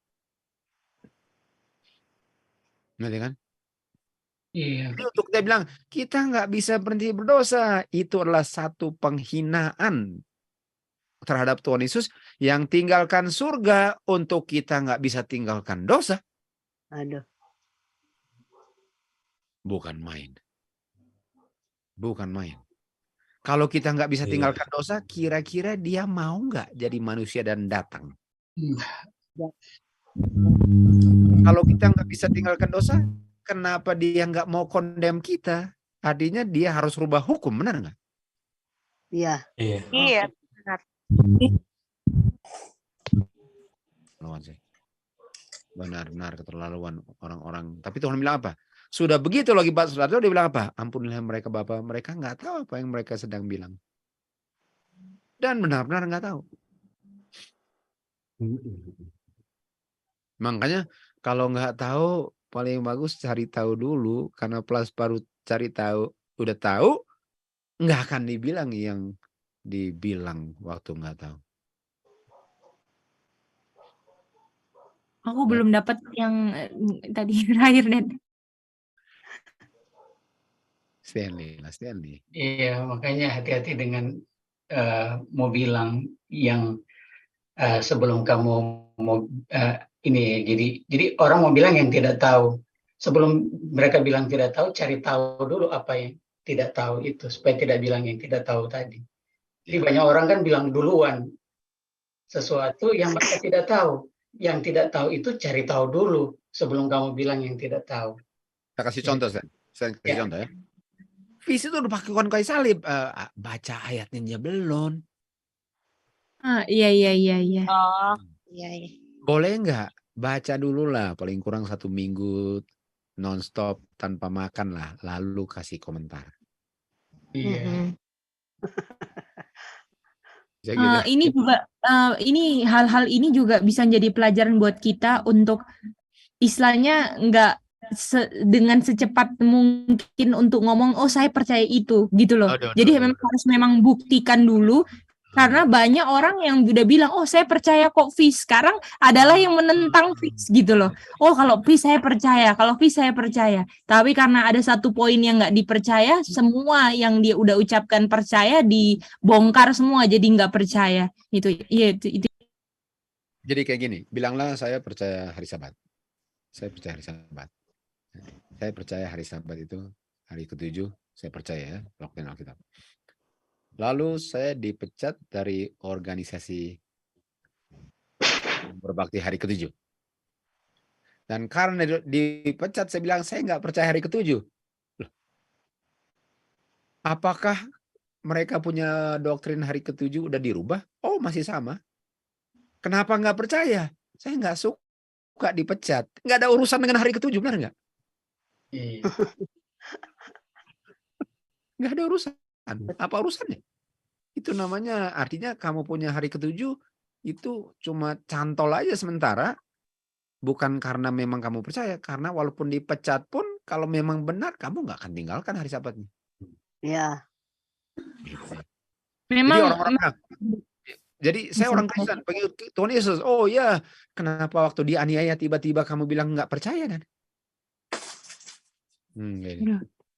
Ngerti kan? Iya. Jadi untuk dia bilang, kita nggak bisa berhenti berdosa. Itu adalah satu penghinaan terhadap Tuhan Yesus yang tinggalkan surga untuk kita nggak bisa tinggalkan dosa. Aduh. Bukan main. Bukan main. Kalau kita nggak bisa tinggalkan dosa, kira-kira dia mau nggak jadi manusia dan datang? Kalau kita nggak bisa tinggalkan dosa, kenapa dia nggak mau kondem kita? Artinya dia harus rubah hukum, benar nggak? Iya. Iya. Benar. Benar-benar keterlaluan orang-orang. Tapi Tuhan bilang apa? Sudah begitu lagi Pak Saudara, dia bilang apa? Ampunilah mereka Bapa, mereka nggak tahu apa yang mereka sedang bilang. Dan benar-benar nggak tahu. Makanya kalau nggak tahu paling bagus cari tahu dulu, karena plus baru cari tahu, udah tahu nggak akan dibilang yang dibilang waktu nggak tahu. Aku belum dapat yang tadi terakhir, Dad. Stanley. Iya, makanya hati-hati dengan mau bilang yang sebelum kamu mau ini. Jadi orang mau bilang yang tidak tahu. Sebelum mereka bilang tidak tahu, cari tahu dulu apa yang tidak tahu itu supaya tidak bilang yang tidak tahu tadi. Jadi banyak orang kan bilang duluan sesuatu yang mereka tidak tahu. Yang tidak tahu itu cari tahu dulu sebelum kamu bilang yang tidak tahu. Saya kasih contoh, saya kasih contoh ya. Visi itu udah pakai kayu salib, baca ayatnya aja belum. Iya. Oh, iya. Boleh nggak baca dulu lah, paling kurang 1 minggu nonstop tanpa makan lah, lalu kasih komentar. Iya. Ini juga ini hal-hal ini juga bisa jadi pelajaran buat kita untuk istilahnya nggak dengan secepat mungkin untuk ngomong oh saya percaya itu gitu loh. Jadi memang buktikan dulu. Karena banyak orang yang udah bilang, oh saya percaya kok Fis. Sekarang adalah yang menentang Fis gitu loh. Oh kalau Fis saya percaya, kalau Fis saya percaya. Tapi karena ada satu poin yang nggak dipercaya, semua yang dia udah ucapkan percaya dibongkar semua jadi nggak percaya. Itu. Jadi kayak gini, bilanglah saya percaya hari Sabat. Saya percaya hari Sabat. Saya percaya hari Sabat itu hari ke-7, saya percaya ya, waktu Alkitab. Lalu saya dipecat dari organisasi berbakti hari ke-7. Dan karena dipecat, saya bilang, saya nggak percaya hari ke-7. Loh, apakah mereka punya doktrin hari ke-7 udah dirubah? Oh, masih sama. Kenapa nggak percaya? Saya nggak suka dipecat. Nggak ada urusan dengan hari ke-7, benar nggak? Nggak ada urusan. Apa urusannya? Itu namanya, artinya kamu punya hari ke-7 itu cuma cantol aja sementara, bukan karena memang kamu percaya, karena walaupun dipecat pun kalau memang benar kamu nggak akan tinggalkan hari Sabatnya. Ya. Memang. Jadi orang-orang, jadi saya orang Kristen, pengikut Tuhan Yesus. Oh ya, kenapa waktu dianiaya tiba-tiba kamu bilang nggak percaya dan?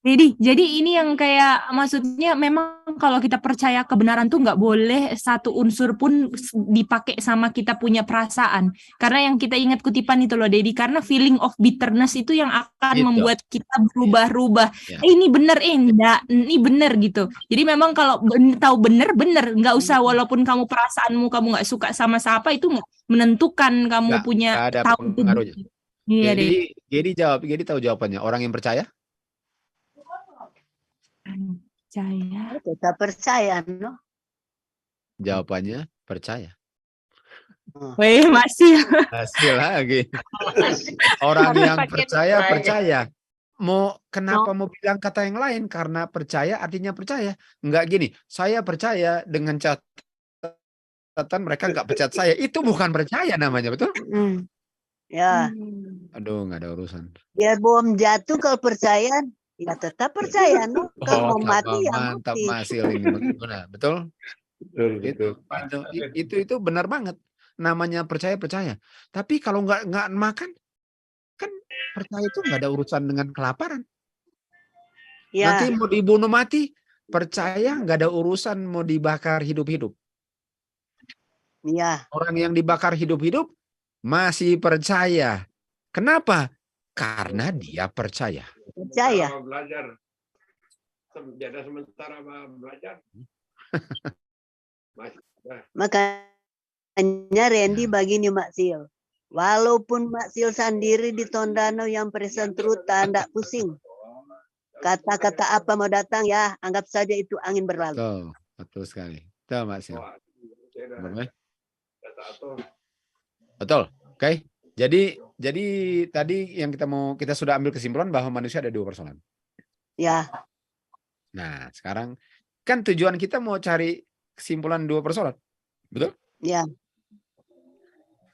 Jadi ini yang kayak maksudnya memang kalau kita percaya kebenaran tuh nggak boleh satu unsur pun dipakai sama kita punya perasaan. Karena yang kita ingat kutipan itu loh, Dedi, karena feeling of bitterness itu yang akan membuat kita berubah-ubah. Ini bener, enggak, ini bener gitu. Jadi memang kalau tahu bener, nggak usah walaupun kamu perasaanmu kamu nggak suka sama siapa itu nggak menentukan kamu punya ada tahu pengaruhnya. Iya, Jadi tahu jawabannya. Orang yang percaya? Percaya. Tetap percaya, no? Jawabannya percaya. Weh, masih lagi. Orang yang percaya. Kenapa mau bilang kata yang lain? Karena percaya artinya percaya. Enggak gini, saya percaya dengan catatan mereka enggak pecat saya. Itu bukan percaya namanya, betul? Ya. Aduh, enggak ada urusan. Biar bom jatuh kalau percaya, ya tetap percaya, no? Kalau mau mati ya mantap, mati. Masil ini benar, betul? Itu benar banget. Namanya percaya. Tapi kalau nggak makan, kan percaya itu nggak ada urusan dengan kelaparan. Ya. Nanti mau dibunuh mati, percaya nggak ada urusan mau dibakar hidup-hidup. Ya. Orang yang dibakar hidup-hidup masih percaya. Kenapa? Karena dia percaya. Percaya. Belajar. Jeda sementara belajar. Makanya Randy begini Mak Sil. Walaupun Mak Sil sendiri di Tondano yang present truth, tak pusing. Kata-kata apa mau datang ya, anggap saja itu angin berlalu. Betul sekali. Betul Mak Sil. Betul. Oke. Jadi tadi yang kita sudah ambil kesimpulan bahwa manusia ada 2 persoalan. Ya. Nah, sekarang kan tujuan kita mau cari kesimpulan 2 persoalan. Betul? Ya.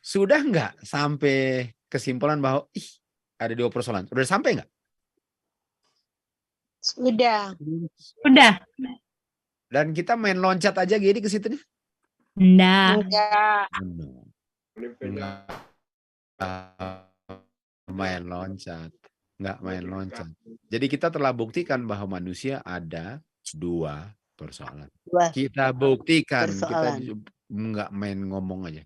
Sudah nggak sampai kesimpulan bahwa ada 2 persoalan? Sudah sampai nggak? Sudah. Dan kita main loncat aja gini ke situ nih? Enggak. Main loncat. Nggak main loncat. Jadi kita telah buktikan bahwa manusia ada 2 persoalan. Kita buktikan. Kita nggak main ngomong aja.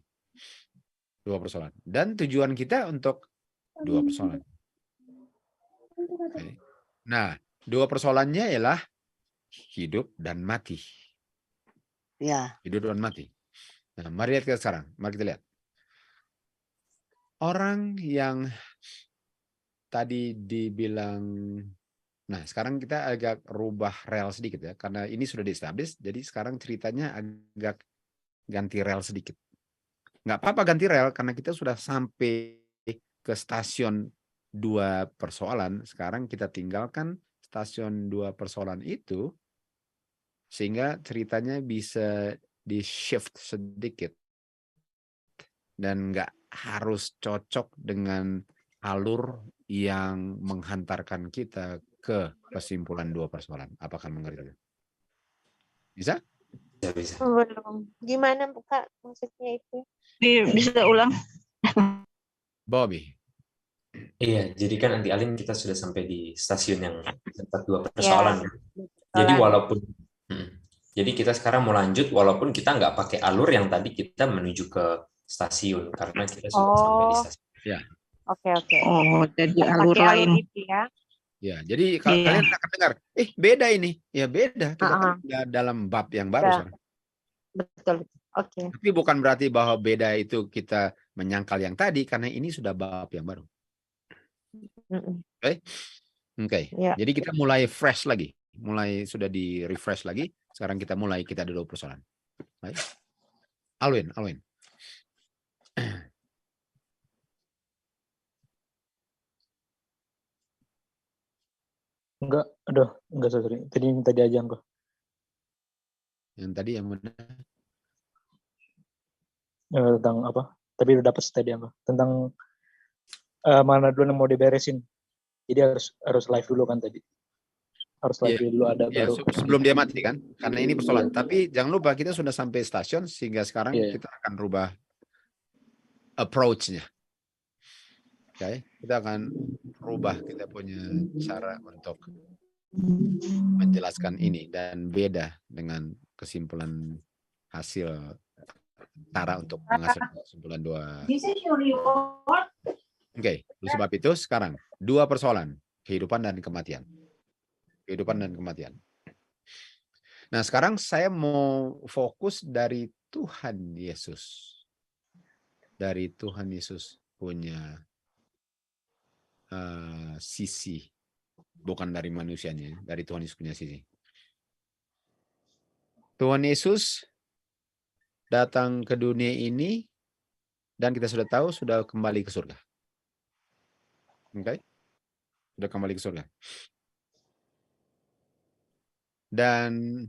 2 persoalan. Dan tujuan kita untuk 2 persoalan. Okay. Nah, 2 persoalannya ialah hidup dan mati. Ya. Hidup dan mati. Nah, mari lihat sekarang. Mari kita lihat. Orang yang tadi dibilang, nah sekarang kita agak rubah rel sedikit ya, karena ini sudah di-establish, jadi sekarang ceritanya agak ganti rel sedikit. Nggak apa-apa ganti rel, karena kita sudah sampai ke stasiun 2 persoalan, sekarang kita tinggalkan stasiun 2 persoalan itu, sehingga ceritanya bisa di-shift sedikit. Dan nggak harus cocok dengan alur yang menghantarkan kita ke kesimpulan dua persoalan. Apakah mengerti? Bisa? Bisa. Belum. Gimana Kak maksudnya itu? Bisa ulang. Bobby. Iya, jadi kan anti alin kita sudah sampai di stasiun yang tempat dua Ya, persoalan. Jadi persoalan. walaupun jadi kita sekarang mau lanjut walaupun kita nggak pakai alur yang tadi kita menuju ke stasiun karena kita sudah sampai di Oh, stasiun. Ya. oke. Oh, jadi Nggak alur pakai alur lain. itu ya. Ya, jadi kalau Iya. kalian akan dengar, beda ini. Ya beda. Kita kan Heeh. udah dalam bab yang baru Ya, sekarang. betul. Oke. Tapi bukan berarti bahwa beda itu kita menyangkal yang tadi karena ini sudah bab yang baru. Mm-mm. Oke. Oke. Ya. Jadi kita mulai fresh lagi. Mulai sudah di refresh lagi. Sekarang kita mulai kita ada dua persoalan. Baik. Alwin. Enggak sorry. Tadi aja enggak. Yang tadi yang mana? Tentang apa? Tapi udah dapet tadi enggak. Tentang mana dulu yang mau diberesin. Jadi harus live dulu kan tadi. Harus live dulu ada Ya, baru. sebelum dia mati kan? Karena ini persoalan. Tapi jangan lupa kita sudah sampai stasiun sehingga sekarang kita akan rubah approach-nya. Oke, kita akan rubah kita punya cara untuk menjelaskan ini dan beda dengan kesimpulan hasil cara untuk menghasilkan kesimpulan dua. Oke, oleh sebab itu sekarang dua persoalan, kehidupan dan kematian. Kehidupan dan kematian. Nah, sekarang saya mau fokus dari Tuhan Yesus. Dari Tuhan Yesus punya sisi, bukan dari manusianya, dari Tuhan Yesus punya sisi. Tuhan Yesus datang ke dunia ini dan kita sudah tahu sudah kembali ke surga. Oke? Sudah kembali ke surga. Dan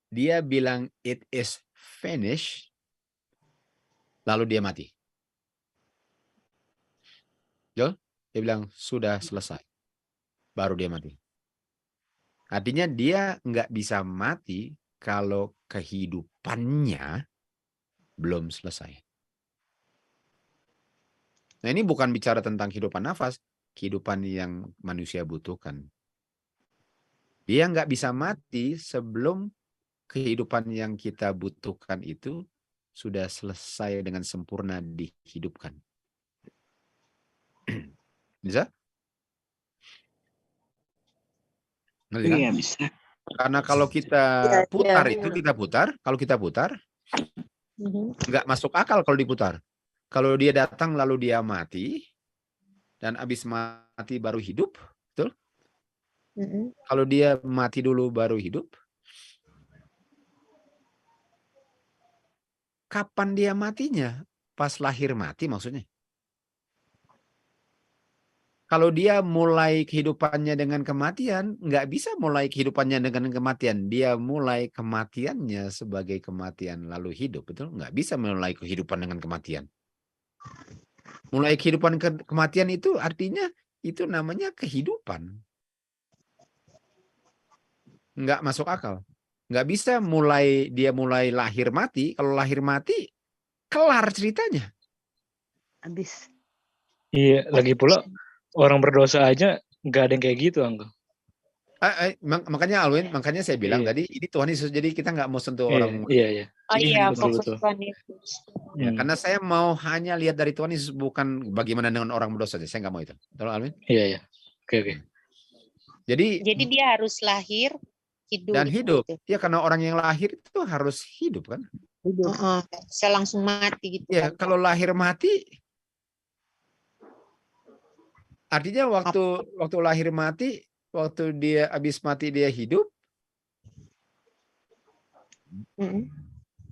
dia bilang it is finished, lalu dia mati. Dia bilang sudah selesai, baru dia mati. Artinya dia nggak bisa mati kalau kehidupannya belum selesai. Nah, ini bukan bicara tentang kehidupan nafas, kehidupan yang manusia butuhkan. Dia nggak bisa mati sebelum kehidupan yang kita butuhkan itu sudah selesai dengan sempurna dihidupkan. Bisa? Ngerti kan? Iya, bisa. Karena kalau kita putar itu, kalau kita putar, nggak masuk akal kalau diputar. Kalau dia datang lalu dia mati, dan habis mati baru hidup, betul? Kalau dia mati dulu baru hidup, kapan dia matinya? Pas lahir mati maksudnya. Kalau dia mulai kehidupannya dengan kematian, nggak bisa mulai kehidupannya dengan kematian. Dia mulai kematiannya sebagai kematian lalu hidup, betul? Nggak bisa mulai kehidupan dengan kematian. Mulai kehidupan kematian itu artinya itu namanya kehidupan. Nggak masuk akal. Nggak bisa dia mulai lahir mati. Kalau lahir mati, kelar ceritanya. Habis. Iya, lagi pula orang berdosa aja nggak ada yang kayak gitu, Angga. Makanya Alwin, makanya saya bilang tadi ini Tuhan Yesus, jadi kita nggak mau sentuh orang. Iya. Oh iya, betul. fokus Tuhan Yesus. Ya, karena saya mau hanya lihat dari Tuhan Yesus, bukan bagaimana dengan orang berdosa. Saya nggak mau itu. Betul, Alwin? Iya. Oke. Jadi dia harus lahir, hidup. Dan hidup. Gitu. Ya, karena orang yang lahir itu harus hidup kan? Saya langsung mati gitu. Ya, kalau lahir mati, artinya waktu lahir mati, waktu dia habis mati dia hidup.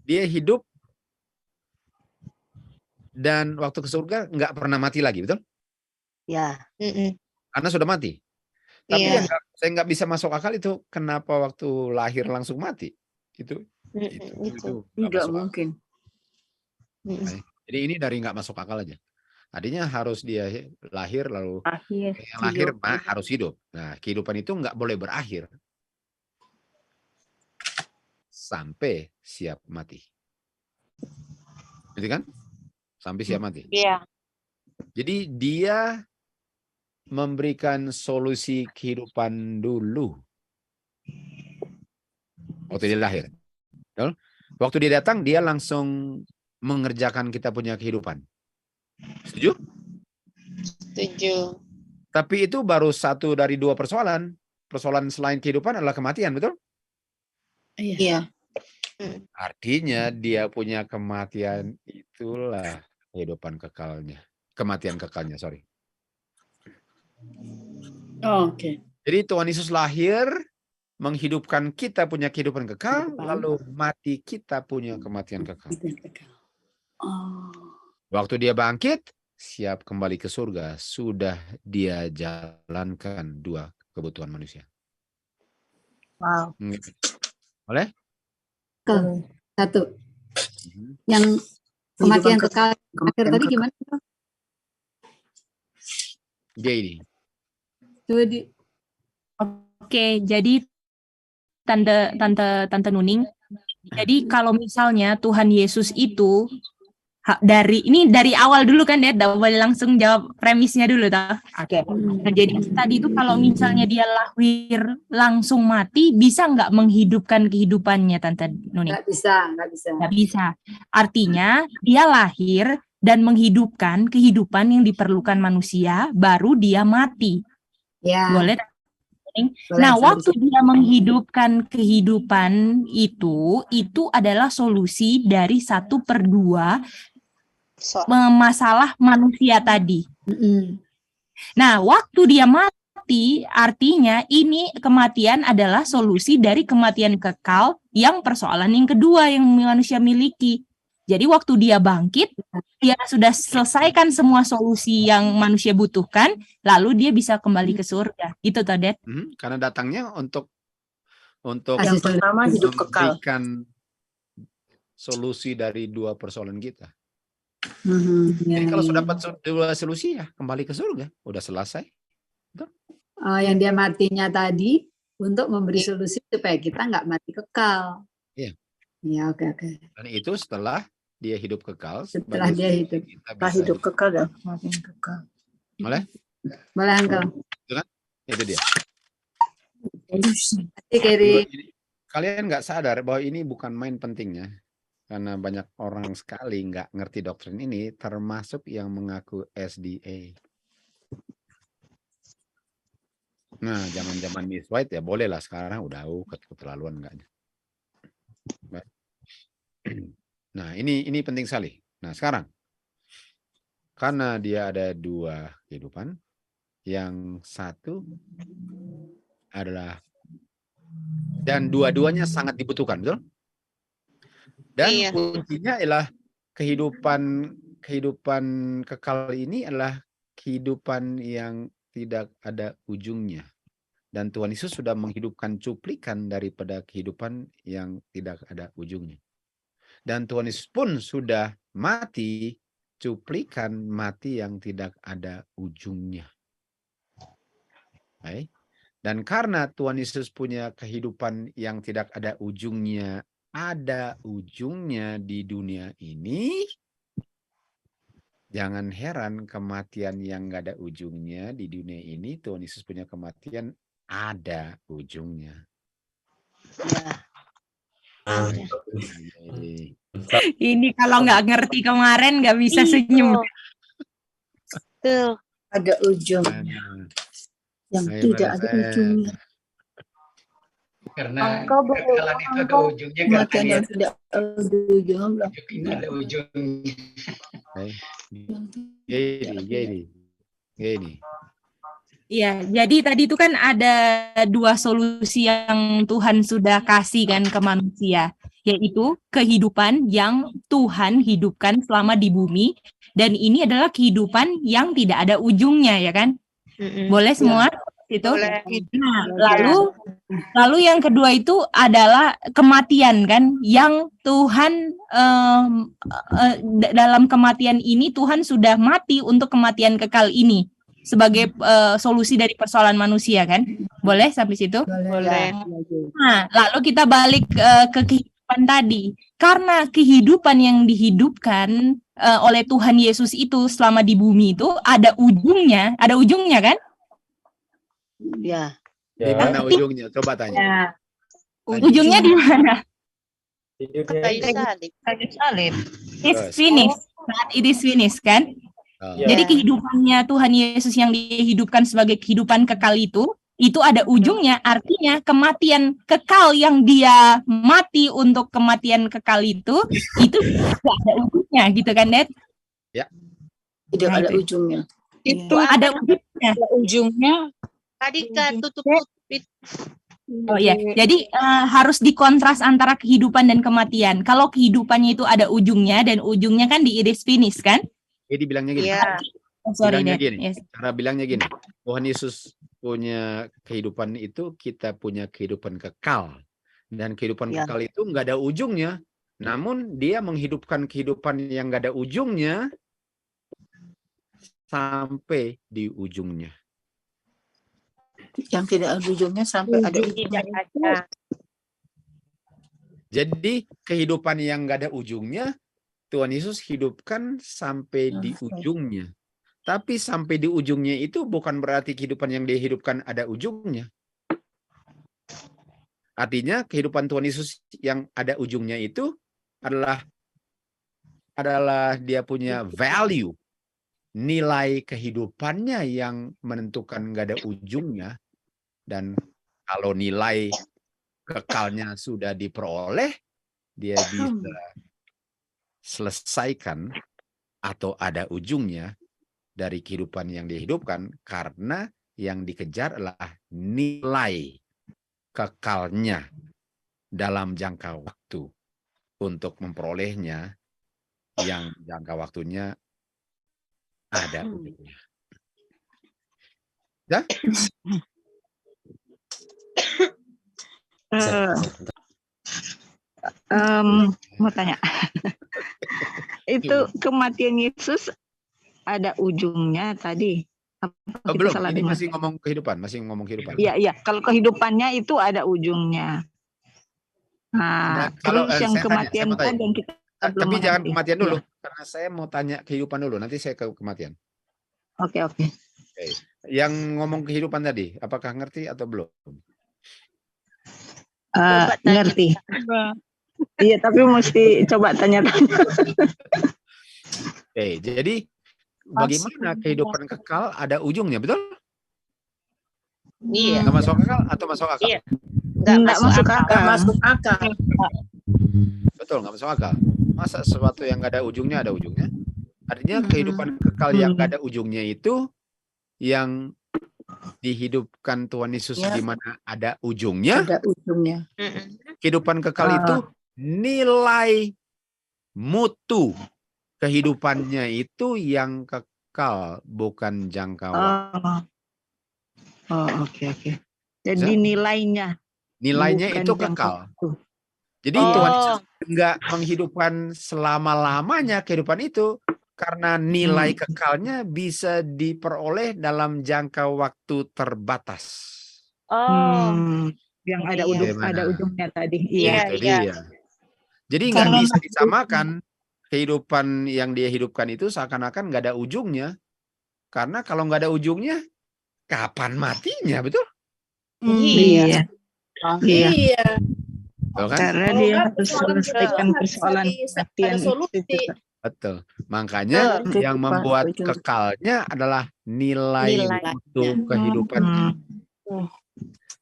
Dia hidup dan waktu ke surga nggak pernah mati lagi, betul? Ya. Karena sudah mati. Tapi saya nggak bisa masuk akal itu kenapa waktu lahir langsung mati. Itu Nggak mungkin. Jadi ini dari nggak masuk akal aja. Artinya harus dia lahir lalu yang lahir harus hidup. Nah, kehidupan itu nggak boleh berakhir sampai siap mati. Gitu kan? Sampai siap mati. Iya. Jadi dia memberikan solusi kehidupan dulu. Waktu dia lahir. Waktu dia datang, dia langsung mengerjakan kita punya kehidupan. Setuju? Setuju. Tapi itu baru satu dari dua persoalan. Persoalan selain kehidupan adalah kematian, betul? Iya. Artinya dia punya kematian, itulah kehidupan kekalnya. Kematian kekalnya, sorry. Oke. Jadi Tuhan Yesus lahir, menghidupkan kita punya kehidupan kekal, lalu mati kita punya kematian kekal. Waktu dia bangkit, siap kembali ke surga, sudah dia jalankan dua kebutuhan manusia. Wow. Boleh? Satu. Yang kematian kekal akhir tadi gimana? Jadi. Coba di. Oke, jadi Tante Nuning. Jadi kalau misalnya Tuhan Yesus itu dari awal dulu kan ya, boleh langsung jawab premisnya dulu toh. Oke. Nah, jadi tadi itu kalau misalnya dia lahir langsung mati, bisa nggak menghidupkan kehidupannya, Tante Nuning? Nggak bisa. Nggak bisa. Artinya dia lahir dan menghidupkan kehidupan yang diperlukan manusia, baru dia mati. Ya. Boleh? Nah, waktu dia menghidupkan kehidupan itu adalah solusi dari 1/2 masalah manusia tadi. Nah, waktu dia mati, artinya ini kematian adalah solusi dari kematian kekal yang persoalan yang kedua yang manusia miliki. Jadi waktu dia bangkit, dia sudah selesaikan semua solusi yang manusia butuhkan, lalu dia bisa kembali ke surga. Itu toh, Det? Karena datangnya untuk yang pertama hidup kekal. Memberikan solusi dari dua persoalan kita. Ya, jadi kalau sudah dapat dua solusi ya kembali ke surga, udah selesai. Yang dia matinya tadi untuk memberi solusi supaya kita nggak mati kekal. Iya. Ya, oke. Dan itu setelah dia hidup kekal. Setelah dia hidup. Setelah hidup kekal dan mati kekal. Boleh? Boleh, Uncle. Itu kan? Itu dia. Kalian nggak sadar bahwa ini bukan main pentingnya. Karena banyak orang sekali nggak ngerti doktrin ini, termasuk yang mengaku SDA. Nah, zaman-zaman Miss White ya bolehlah, sekarang udah keterlaluan enggaknya. Nah, ini penting sekali. Nah, sekarang karena dia ada dua kehidupan, yang satu adalah dan dua-duanya sangat dibutuhkan, betul? Dan kuncinya adalah kehidupan kekal ini adalah kehidupan yang tidak ada ujungnya. Dan Tuhan Yesus sudah menghidupkan cuplikan daripada kehidupan yang tidak ada ujungnya. Dan Tuhan Yesus pun sudah mati, cuplikan mati yang tidak ada ujungnya. Baik. Dan karena Tuhan Yesus punya kehidupan yang tidak ada ujungnya di dunia ini, jangan heran kematian yang nggak ada ujungnya di dunia ini, Tuhan Yesus punya kematian ada ujungnya. Ini kalau nggak ngerti kemarin nggak bisa senyum. Betul. Ada ujung. Yang tidak ada ujungnya. Karena kekalahan itu ada ujungnya, kematian yang tidak ada ujungnya. Ini ada ujungnya. Gini. Iya, jadi tadi itu kan ada dua solusi yang Tuhan sudah kasih kan ke manusia, yaitu kehidupan yang Tuhan hidupkan selama di bumi, dan ini adalah kehidupan yang tidak ada ujungnya, ya kan? Boleh semua? Itu. Boleh. Nah, lalu Lalu yang kedua itu adalah kematian kan, yang Tuhan dalam kematian ini Tuhan sudah mati untuk kematian kekal ini sebagai solusi dari persoalan manusia kan. Boleh sampai situ? Boleh. Nah, lalu kita balik ke kehidupan tadi. Karena kehidupan yang dihidupkan oleh Tuhan Yesus itu selama di bumi itu ada ujungnya kan? Ya. Di mana ujungnya? Coba tanya. Ya. Ujungnya di mana? Kayu salib. Kayu salib. It's finished. It is finished kan? Jadi kehidupannya Tuhan Yesus yang dihidupkan sebagai kehidupan kekal itu ada ujungnya, artinya kematian kekal yang dia mati untuk kematian kekal itu tidak ada ujungnya gitu kan, Dad? Ya. Tidak ada ujungnya. Itu ada ujungnya. Ujungnya. Tadi tutup. Oh ya, jadi harus dikontras antara kehidupan dan kematian. Kalau kehidupannya itu ada ujungnya dan ujungnya kan di iris finish kan? Jadi bilangnya gini. Bilangnya gini. Cara bilangnya gini. Tuhan Yesus punya kehidupan itu, kita punya kehidupan kekal. Dan kehidupan kekal itu nggak ada ujungnya. Namun dia menghidupkan kehidupan yang nggak ada ujungnya sampai di ujungnya. Yang tidak ada ujungnya sampai ada ujungnya. Jadi kehidupan yang nggak ada ujungnya, Tuhan Yesus hidupkan sampai di ujungnya. Tapi sampai di ujungnya itu bukan berarti kehidupan yang dia hidupkan ada ujungnya. Artinya kehidupan Tuhan Yesus yang ada ujungnya itu adalah dia punya value, nilai kehidupannya yang menentukan nggak ada ujungnya. Dan kalau nilai kekalnya sudah diperoleh, dia bisa selesaikan atau ada ujungnya dari kehidupan yang dihidupkan, karena yang dikejar adalah nilai kekalnya dalam jangka waktu untuk memperolehnya, yang jangka waktunya ada ujungnya. Ya? Mau tanya. Itu kematian Yesus ada ujungnya tadi. Belum, ini masih ngomong kehidupan, Iya. Kalau kehidupannya itu ada ujungnya. Nah, kalau terus yang kematian kan yang kita tapi jangan kematian dulu, karena saya mau tanya kehidupan dulu, nanti saya ke kematian. Oke. Yang ngomong kehidupan tadi, apakah ngerti atau belum? Ngerti. Iya, tapi mesti coba tanya-tanya. Jadi bagaimana kehidupan kekal ada ujungnya, betul? Iya. Nggak masuk akal atau masuk akal? Iya. Nggak masuk akal. Betul, nggak masuk akal. Masa sesuatu yang nggak ada ujungnya ada ujungnya? Artinya kehidupan kekal yang nggak ada ujungnya itu yang dihidupkan Tuhan Yesus di mana ada ujungnya. Ada ujungnya. Kehidupan kekal itu nilai mutu kehidupannya itu yang kekal, bukan jangka waktu. Oke. Jadi nilainya itu kekal. Jadi Tuhan Yesus nggak menghidupkan selama-lamanya kehidupan itu, karena nilai kekalnya bisa diperoleh dalam jangka waktu terbatas. Yang ada ujungnya tadi. Iya. Jadi nggak bisa disamakan kehidupan yang dia hidupkan itu seakan-akan nggak ada ujungnya. Karena kalau nggak ada ujungnya, kapan matinya, betul? Iya. Betul kan? Karena dia harus selesaikan persoalan kematian itu. Betul. Makanya yang membuat kekalnya adalah nilai mutu kehidupan.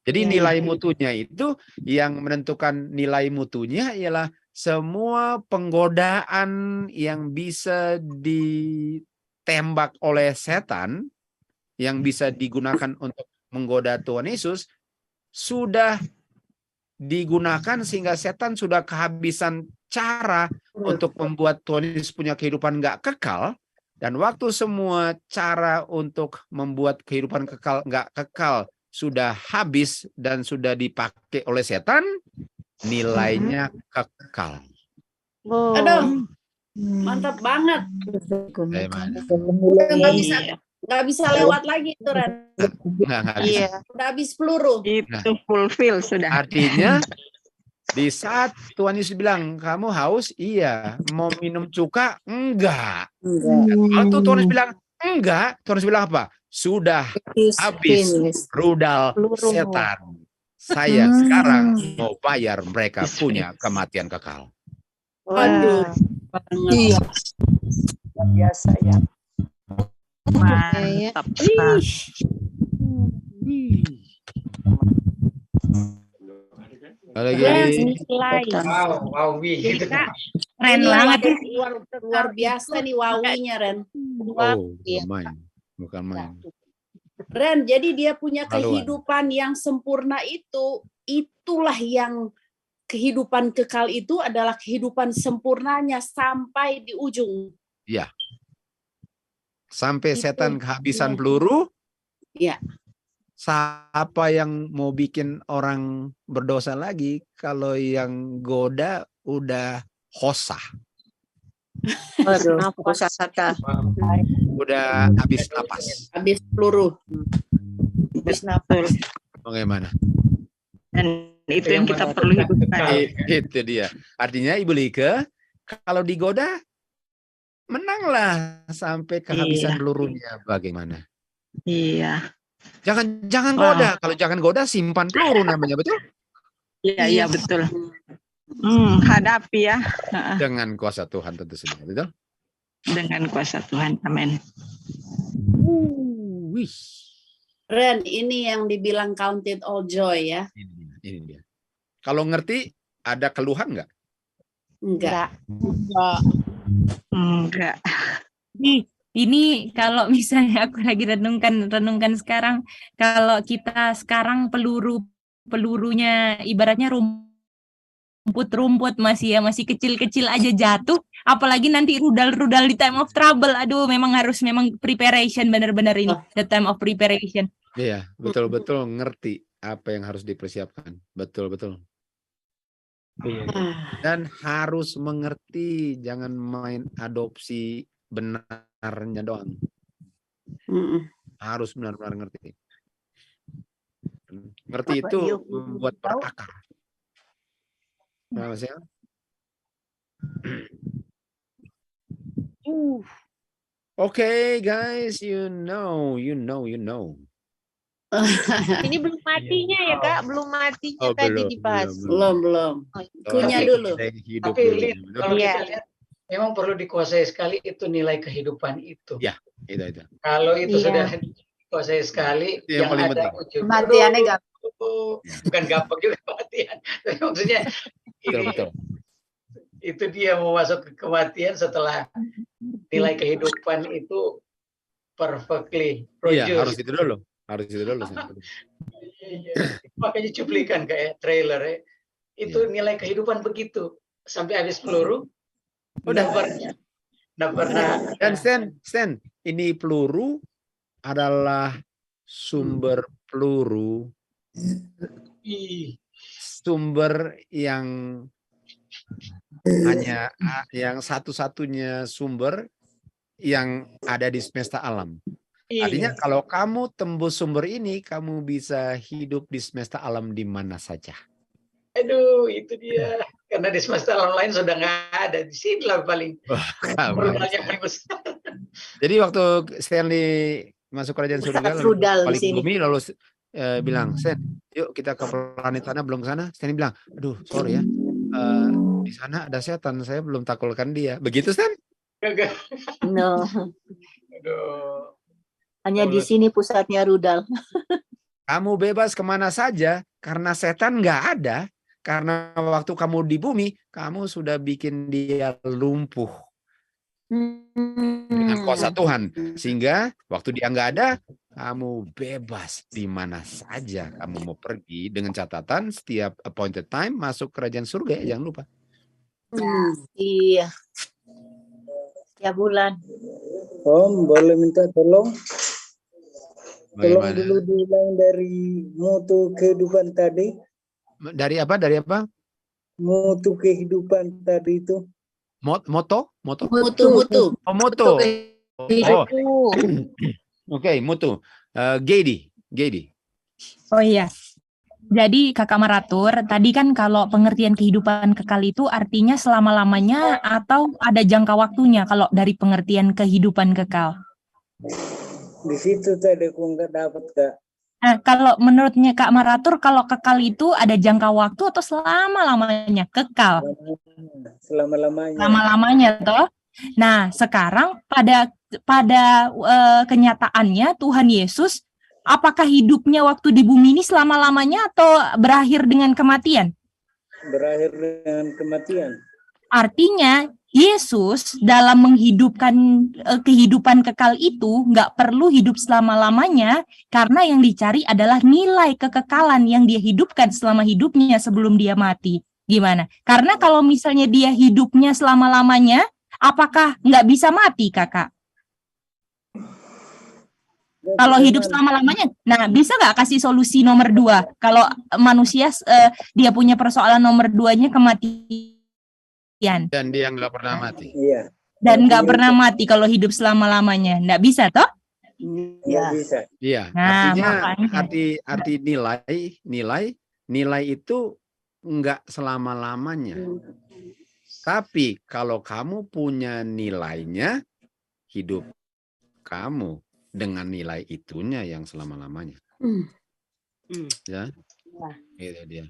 Jadi nilai mutunya itu, yang menentukan nilai mutunya ialah semua penggodaan yang bisa ditembak oleh setan, yang bisa digunakan untuk menggoda Tuhan Yesus, sudah digunakan sehingga setan sudah kehabisan cara untuk membuat Tuhan Yesus punya kehidupan nggak kekal. Dan waktu semua cara untuk membuat kehidupan kekal nggak kekal sudah habis dan sudah dipakai oleh setan, nilainya kekal. Oh. Aduh, mantap banget. Nggak bisa lewat lagi itu, Ren. Nggak bisa. Udah habis peluru. Itu fulfill sudah. Artinya di saat Tuhan Yesus bilang, kamu haus? Iya. Mau minum cuka? Enggak. Waktu Tuhan Yesus bilang, enggak. Tuhan Yesus bilang apa? Sudah habis rudal setan. Saya sekarang mau bayar mereka punya kematian kekal. Waduh. Iya. Biasa ya. Mantap. Keren banget. Luar biasa nih wawinya, Ren. Bukan main. Ren, jadi dia punya kehidupan yang sempurna itulah yang kehidupan kekal itu adalah kehidupan sempurnanya sampai di ujung. Iya. Sampai setan kehabisan peluru. Iya. Siapa yang mau bikin orang berdosa lagi kalau yang goda udah hosah. Udah habis napas. Habis peluru. Habis napas. Bagaimana? Dan itu yang kita perlu hidupkan. Itu dia. Artinya Ibu Like, kalau digoda, menanglah sampai kehabisan pelurunya. Bagaimana? Iya. Jangan goda. Kalau jangan goda, simpan peluru namanya, betul? Iya, betul. Hadapi ya. Dengan kuasa Tuhan tentu saja, betul? Dengan kuasa Tuhan, amin. Ren, ini yang dibilang counted all joy ya. Ini dia. Kalau ngerti, ada keluhan nggak? Enggak. Ini kalau misalnya aku lagi renungkan sekarang, kalau kita sekarang pelurunya ibaratnya rumput masih kecil-kecil aja jatuh, apalagi nanti rudal di time of trouble. Aduh, memang preparation, benar-benar ini the time of preparation. Iya, betul-betul ngerti apa yang harus dipersiapkan. Betul-betul. Dan harus mengerti, jangan main adopsi benarnya doang. Harus benar-benar ngerti. Ngerti itu membuat berakar. Nah, maksudnya? Okay, guys, you know. Ini belum matinya ya Kak, belum matinya tadi dibahas. Belum. Kunyah dulu. Tapi kalau kita lihat, memang perlu dikuasai sekali itu nilai kehidupan itu. Ya, itu. Kalau itu sudah dikuasai sekali, yang paling penting. Kematiannya bukan gampang juga kematian. Tapi maksudnya betul. Itu dia mau masuk ke kematian setelah nilai kehidupan itu perfectly produced. Iya, harus itu dulu. Makanya cuplikan kayak trailer ya. Itu nilai kehidupan begitu. Sampai habis peluru, udah pernah. Dan Stan, ini peluru adalah sumber peluru. Sumber yang hanya yang satu-satunya sumber yang ada di semesta alam. Artinya kalau kamu tembus sumber ini, kamu bisa hidup di semesta alam di mana saja. Aduh, itu dia. Karena di semesta alam lain sudah nggak ada. Di sini lah paling perubahannya paling besar. Jadi waktu Stanley masuk kerajaan surga, lalu balik bumi, lalu bilang, Stan, yuk kita ke planet sana, belum ke sana. Stanley bilang, aduh, sorry ya. Di sana ada setan, saya belum taklukkan dia. Begitu, Stan? No. Aduh. Hanya di sini pusatnya rudal. Kamu bebas kemana saja karena setan nggak ada. Karena waktu kamu di bumi, kamu sudah bikin dia lumpuh dengan kuasa Tuhan. Sehingga waktu dia nggak ada, kamu bebas di mana saja kamu mau pergi. Dengan catatan setiap appointed time masuk kerajaan surga, ya, jangan lupa. Iya. Setiap bulan. Om, boleh minta tolong? Tolong dulu diulang dari mutu kehidupan tadi. Dari apa? Dari apa? Mutu kehidupan tadi itu. Moto? Mutu. Oh, moto. Oh. Oke, mutu. Gedi. Oh iya. Jadi Kakak Maratur, tadi kan kalau pengertian kehidupan kekal itu artinya selama-lamanya atau ada jangka waktunya kalau dari pengertian kehidupan kekal? Di situ tadi aku nggak dapat, Kak. Nah, kalau menurutnya Kak Maratur, kalau kekal itu ada jangka waktu atau selama-lamanya? Kekal. Selama-lamanya. Selama-lamanya toh. Nah, sekarang pada kenyataannya Tuhan Yesus apakah hidupnya waktu di bumi ini selama-lamanya atau berakhir dengan kematian? Berakhir dengan kematian. Artinya Yesus dalam menghidupkan kehidupan kekal itu nggak perlu hidup selama-lamanya karena yang dicari adalah nilai kekekalan yang dia hidupkan selama hidupnya sebelum dia mati. Gimana? Karena kalau misalnya dia hidupnya selama-lamanya, apakah nggak bisa mati, Kakak? Kalau hidup selama-lamanya, nah bisa nggak kasih solusi nomor 2? Kalau manusia dia punya persoalan nomor 2-nya kematian. Dan dia nggak pernah mati. Iya. Dan nggak pernah mati kalau hidup selama-lamanya, nggak bisa toh? Iya. Bisa. Iya. Nah, Artinya makanya. arti nilai itu nggak selama-lamanya. Tapi kalau kamu punya nilainya, hidup kamu dengan nilai itunya yang selama-lamanya. Ya, itu dia.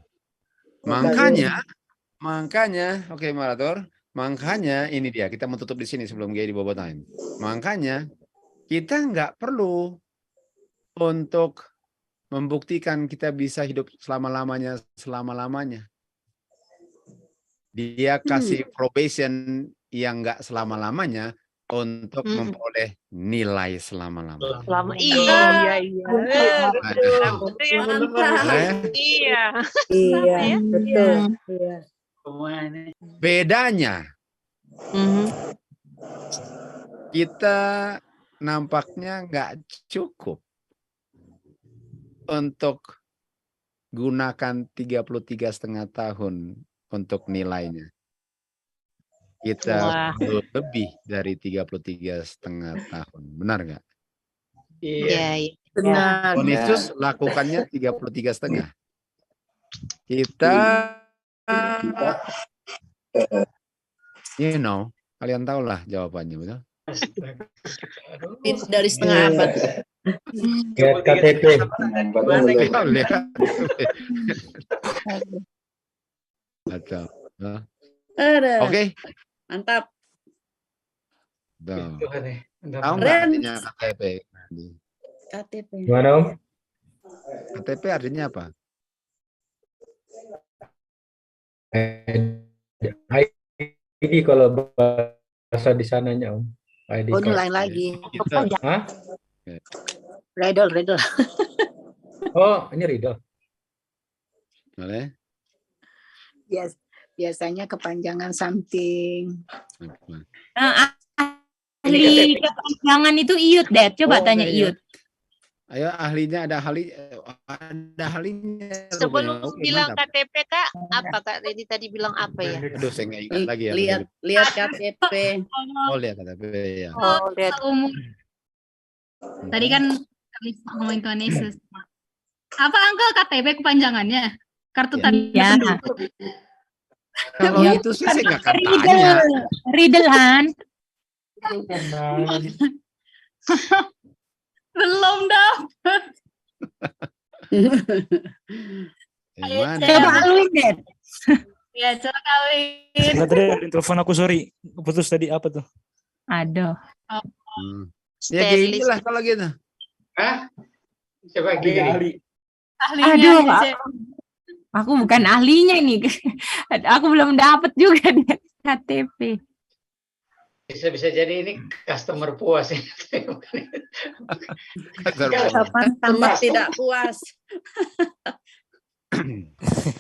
Makanya, oke Marator, makanya ini dia, kita mau tutup di sini sebelum Gedi bobotain. Makanya kita nggak perlu untuk membuktikan kita bisa hidup selama-lamanya. Dia kasih probation yang nggak selama-lamanya untuk memperoleh nilai selama-lamanya. Iya. Iya, betul. Iya. Bedanya, kita nampaknya nggak cukup untuk gunakan 33,5 tahun untuk nilainya. Kita perlu lebih dari 33,5 tahun. Benar nggak? Iya. Benar. Tuhan Yesus lakukannya 33,5. Kita kalian tahulah jawabannya, betul? Dari setengah abad. Lihat KTP. Oke. Mantap. Tahu nggak artinya KTP? KTP. Gimana, Om? KTP artinya apa? ID kalau bahasa di sananya, Om. ID Oh, ini lain lagi. Hah? Riddle. Oh, ini Riddle. Boleh? Yes. Biasanya kepanjangan something. Nah, ahli kepanjangan itu Iyut, Dad. Coba tanya Iyut. Ayo ahlinya ada ahlinya. Sebelum bilang KTP, Kak, apa Kak Redi tadi bilang apa ya? Aduh, saya nggak ingat lagi ya. Lihat KTP. Oh, lihat KTP ya. Oh, lihat. Tadi kan kami ngomongin Tuhan Yesus. Apa Uncle KTP kepanjangannya? Kartu tanda penduduk. Kalau itu sih saya nggak akan tanya. Riddlean. Belum dapat. Coba aluin, Dad. Ya, coba kawin. Tadi ada telepon aku, sorry. Putus tadi apa tuh? Aduh. Ya gini lah kalau gitu. Hah? Coba gini. Aduh, aku bukan ahlinya nih. Aku belum dapat juga deh KTP. Bisa jadi ini customer puas ya. Customer tidak puas.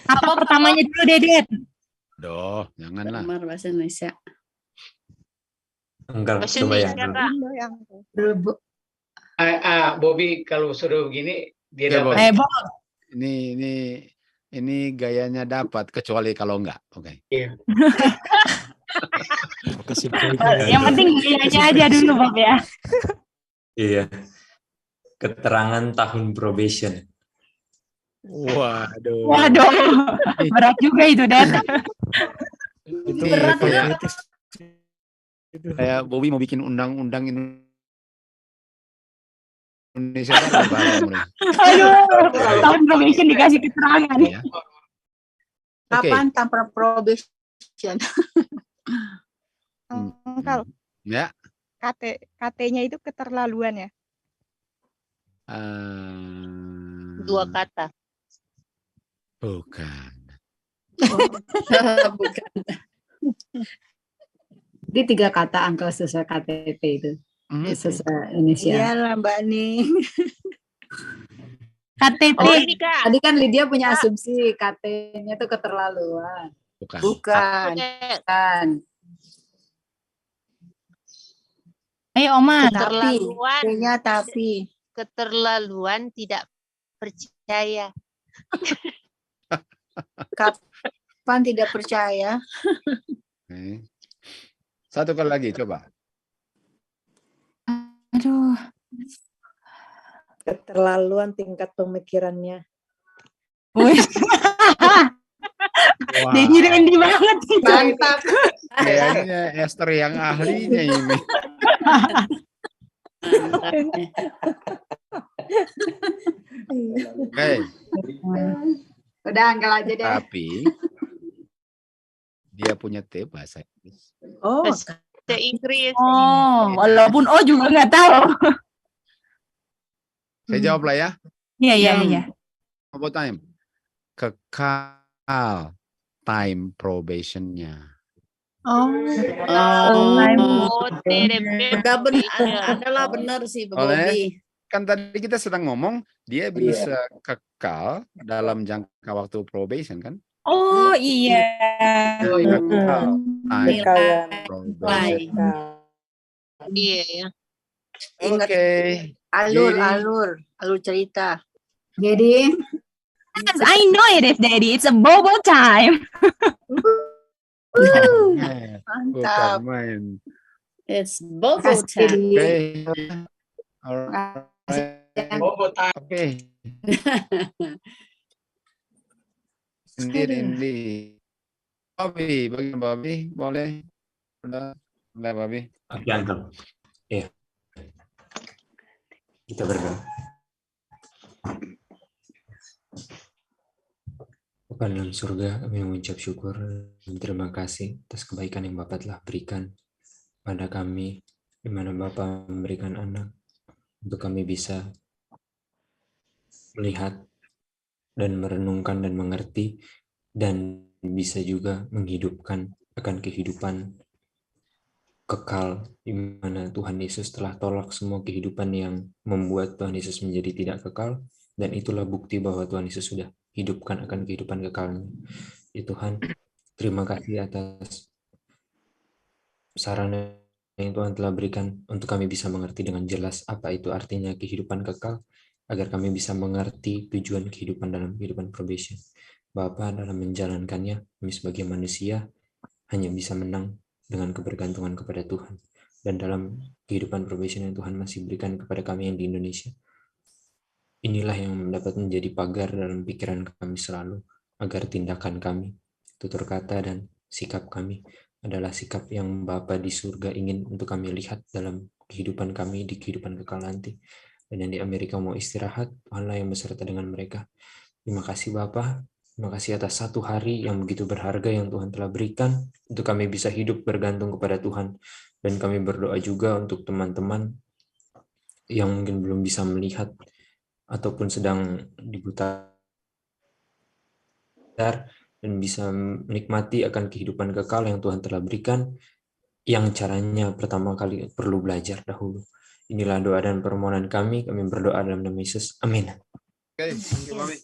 Apa pertamanya dulu, Dedet? Doh, janganlah. Customer bahasa Indonesia. Enggak, Bahasa coba Indonesia, yang Kak. Bobby kalau suruh begini dia Oke, dapat. Bob. Ini gayanya dapat kecuali kalau enggak. Oke. Iya. Yang penting gayanya aja dulu, Bob ya. Iya. Keterangan tahun probation. Waduh. Berat juga itu, Dad. Itu berat ya. Kayak Bobby mau bikin undang-undang Indonesia kan Aduh, tahun probation dikasih keterangan. Ya. Kapan tanpa probation? Kalau Ya. KT-nya itu keterlaluan ya? Dua kata. Bukan. Bukan. Di 3 kata angka sesuai KTP itu. Sesuai inisial. Iyalah Mbak Ning. KTP. Tadi kan Lydia punya asumsi KT-nya itu keterlaluan. Bukan. Ayo Oma. Tapi. Keterlaluan tidak percaya. Kapan tidak percaya? Oke. Satu kali lagi coba. Aduh. Keterlaluan tingkat pemikirannya. Jadi Randy banget. Mantap. Kayaknya Esther yang ahlinya ini. Oke. Udah angkel aja deh. Tapi dia punya T bahasa Inggris. Oh, bahasa Inggris. Oh, walaupun juga nggak tahu. Saya jawab lah ya. Iya. About time. Kekal time probationnya. Adalah benar sih, Bobby. Oleh kan tadi kita sedang ngomong dia bisa kekal dalam jangka waktu probation kan? Oh iya. Kekal time probation. Iya ya. Ingat. Alur cerita. Jadi Yes, I know it is, Daddy. It's a bobo time. Mantap. Bukan main. it's bobo time. Oke. Alright. Bobo time. Oke. Indeed. Bobby, bagaimana Bobby? Boleh? Udah Bobby. Oke, Uncle. Iya. Kita berdoa. Bapa dalam surga, kami mengucap syukur dan terima kasih atas kebaikan yang Bapa telah berikan pada kami, di mana Bapa memberikan anak untuk kami bisa melihat dan merenungkan dan mengerti dan bisa juga menghidupkan akan kehidupan kekal, di mana Tuhan Yesus telah tolak semua kehidupan yang membuat Tuhan Yesus menjadi tidak kekal, dan itulah bukti bahwa Tuhan Yesus sudah hidupkan akan kehidupan kekalnya. Ya Tuhan, terima kasih atas sarana yang Tuhan telah berikan untuk kami bisa mengerti dengan jelas apa itu artinya kehidupan kekal, agar kami bisa mengerti tujuan kehidupan dalam kehidupan probation. Bapa, dalam menjalankannya, kami sebagai manusia hanya bisa menang dengan kebergantungan kepada Tuhan. Dan dalam kehidupan probation yang Tuhan masih berikan kepada kami yang di Indonesia, inilah yang dapat menjadi pagar dalam pikiran kami selalu, agar tindakan kami, tutur kata, dan sikap kami adalah sikap yang Bapa di surga ingin untuk kami lihat dalam kehidupan kami di kehidupan kekal nanti. Dan yang di Amerika mau istirahat, Tuhanlah yang beserta dengan mereka. Terima kasih Bapa, terima kasih atas satu hari yang begitu berharga yang Tuhan telah berikan untuk kami bisa hidup bergantung kepada Tuhan. Dan kami berdoa juga untuk teman-teman yang mungkin belum bisa melihat ataupun sedang dibuta dan bisa menikmati akan kehidupan kekal yang Tuhan telah berikan, yang caranya pertama kali perlu belajar dahulu. Inilah doa dan permohonan kami berdoa dalam nama Yesus. Amin. Oke, thank you, Bobby.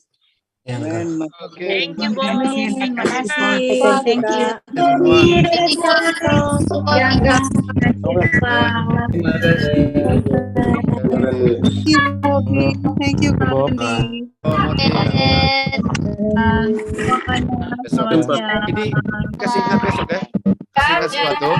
Thank you, Bobby. Terima kasih. Thank you. Terima kasih. Thank you, Kak Randy. Besok ini kasih ingat besok ya. Kasih ingat sesuatu.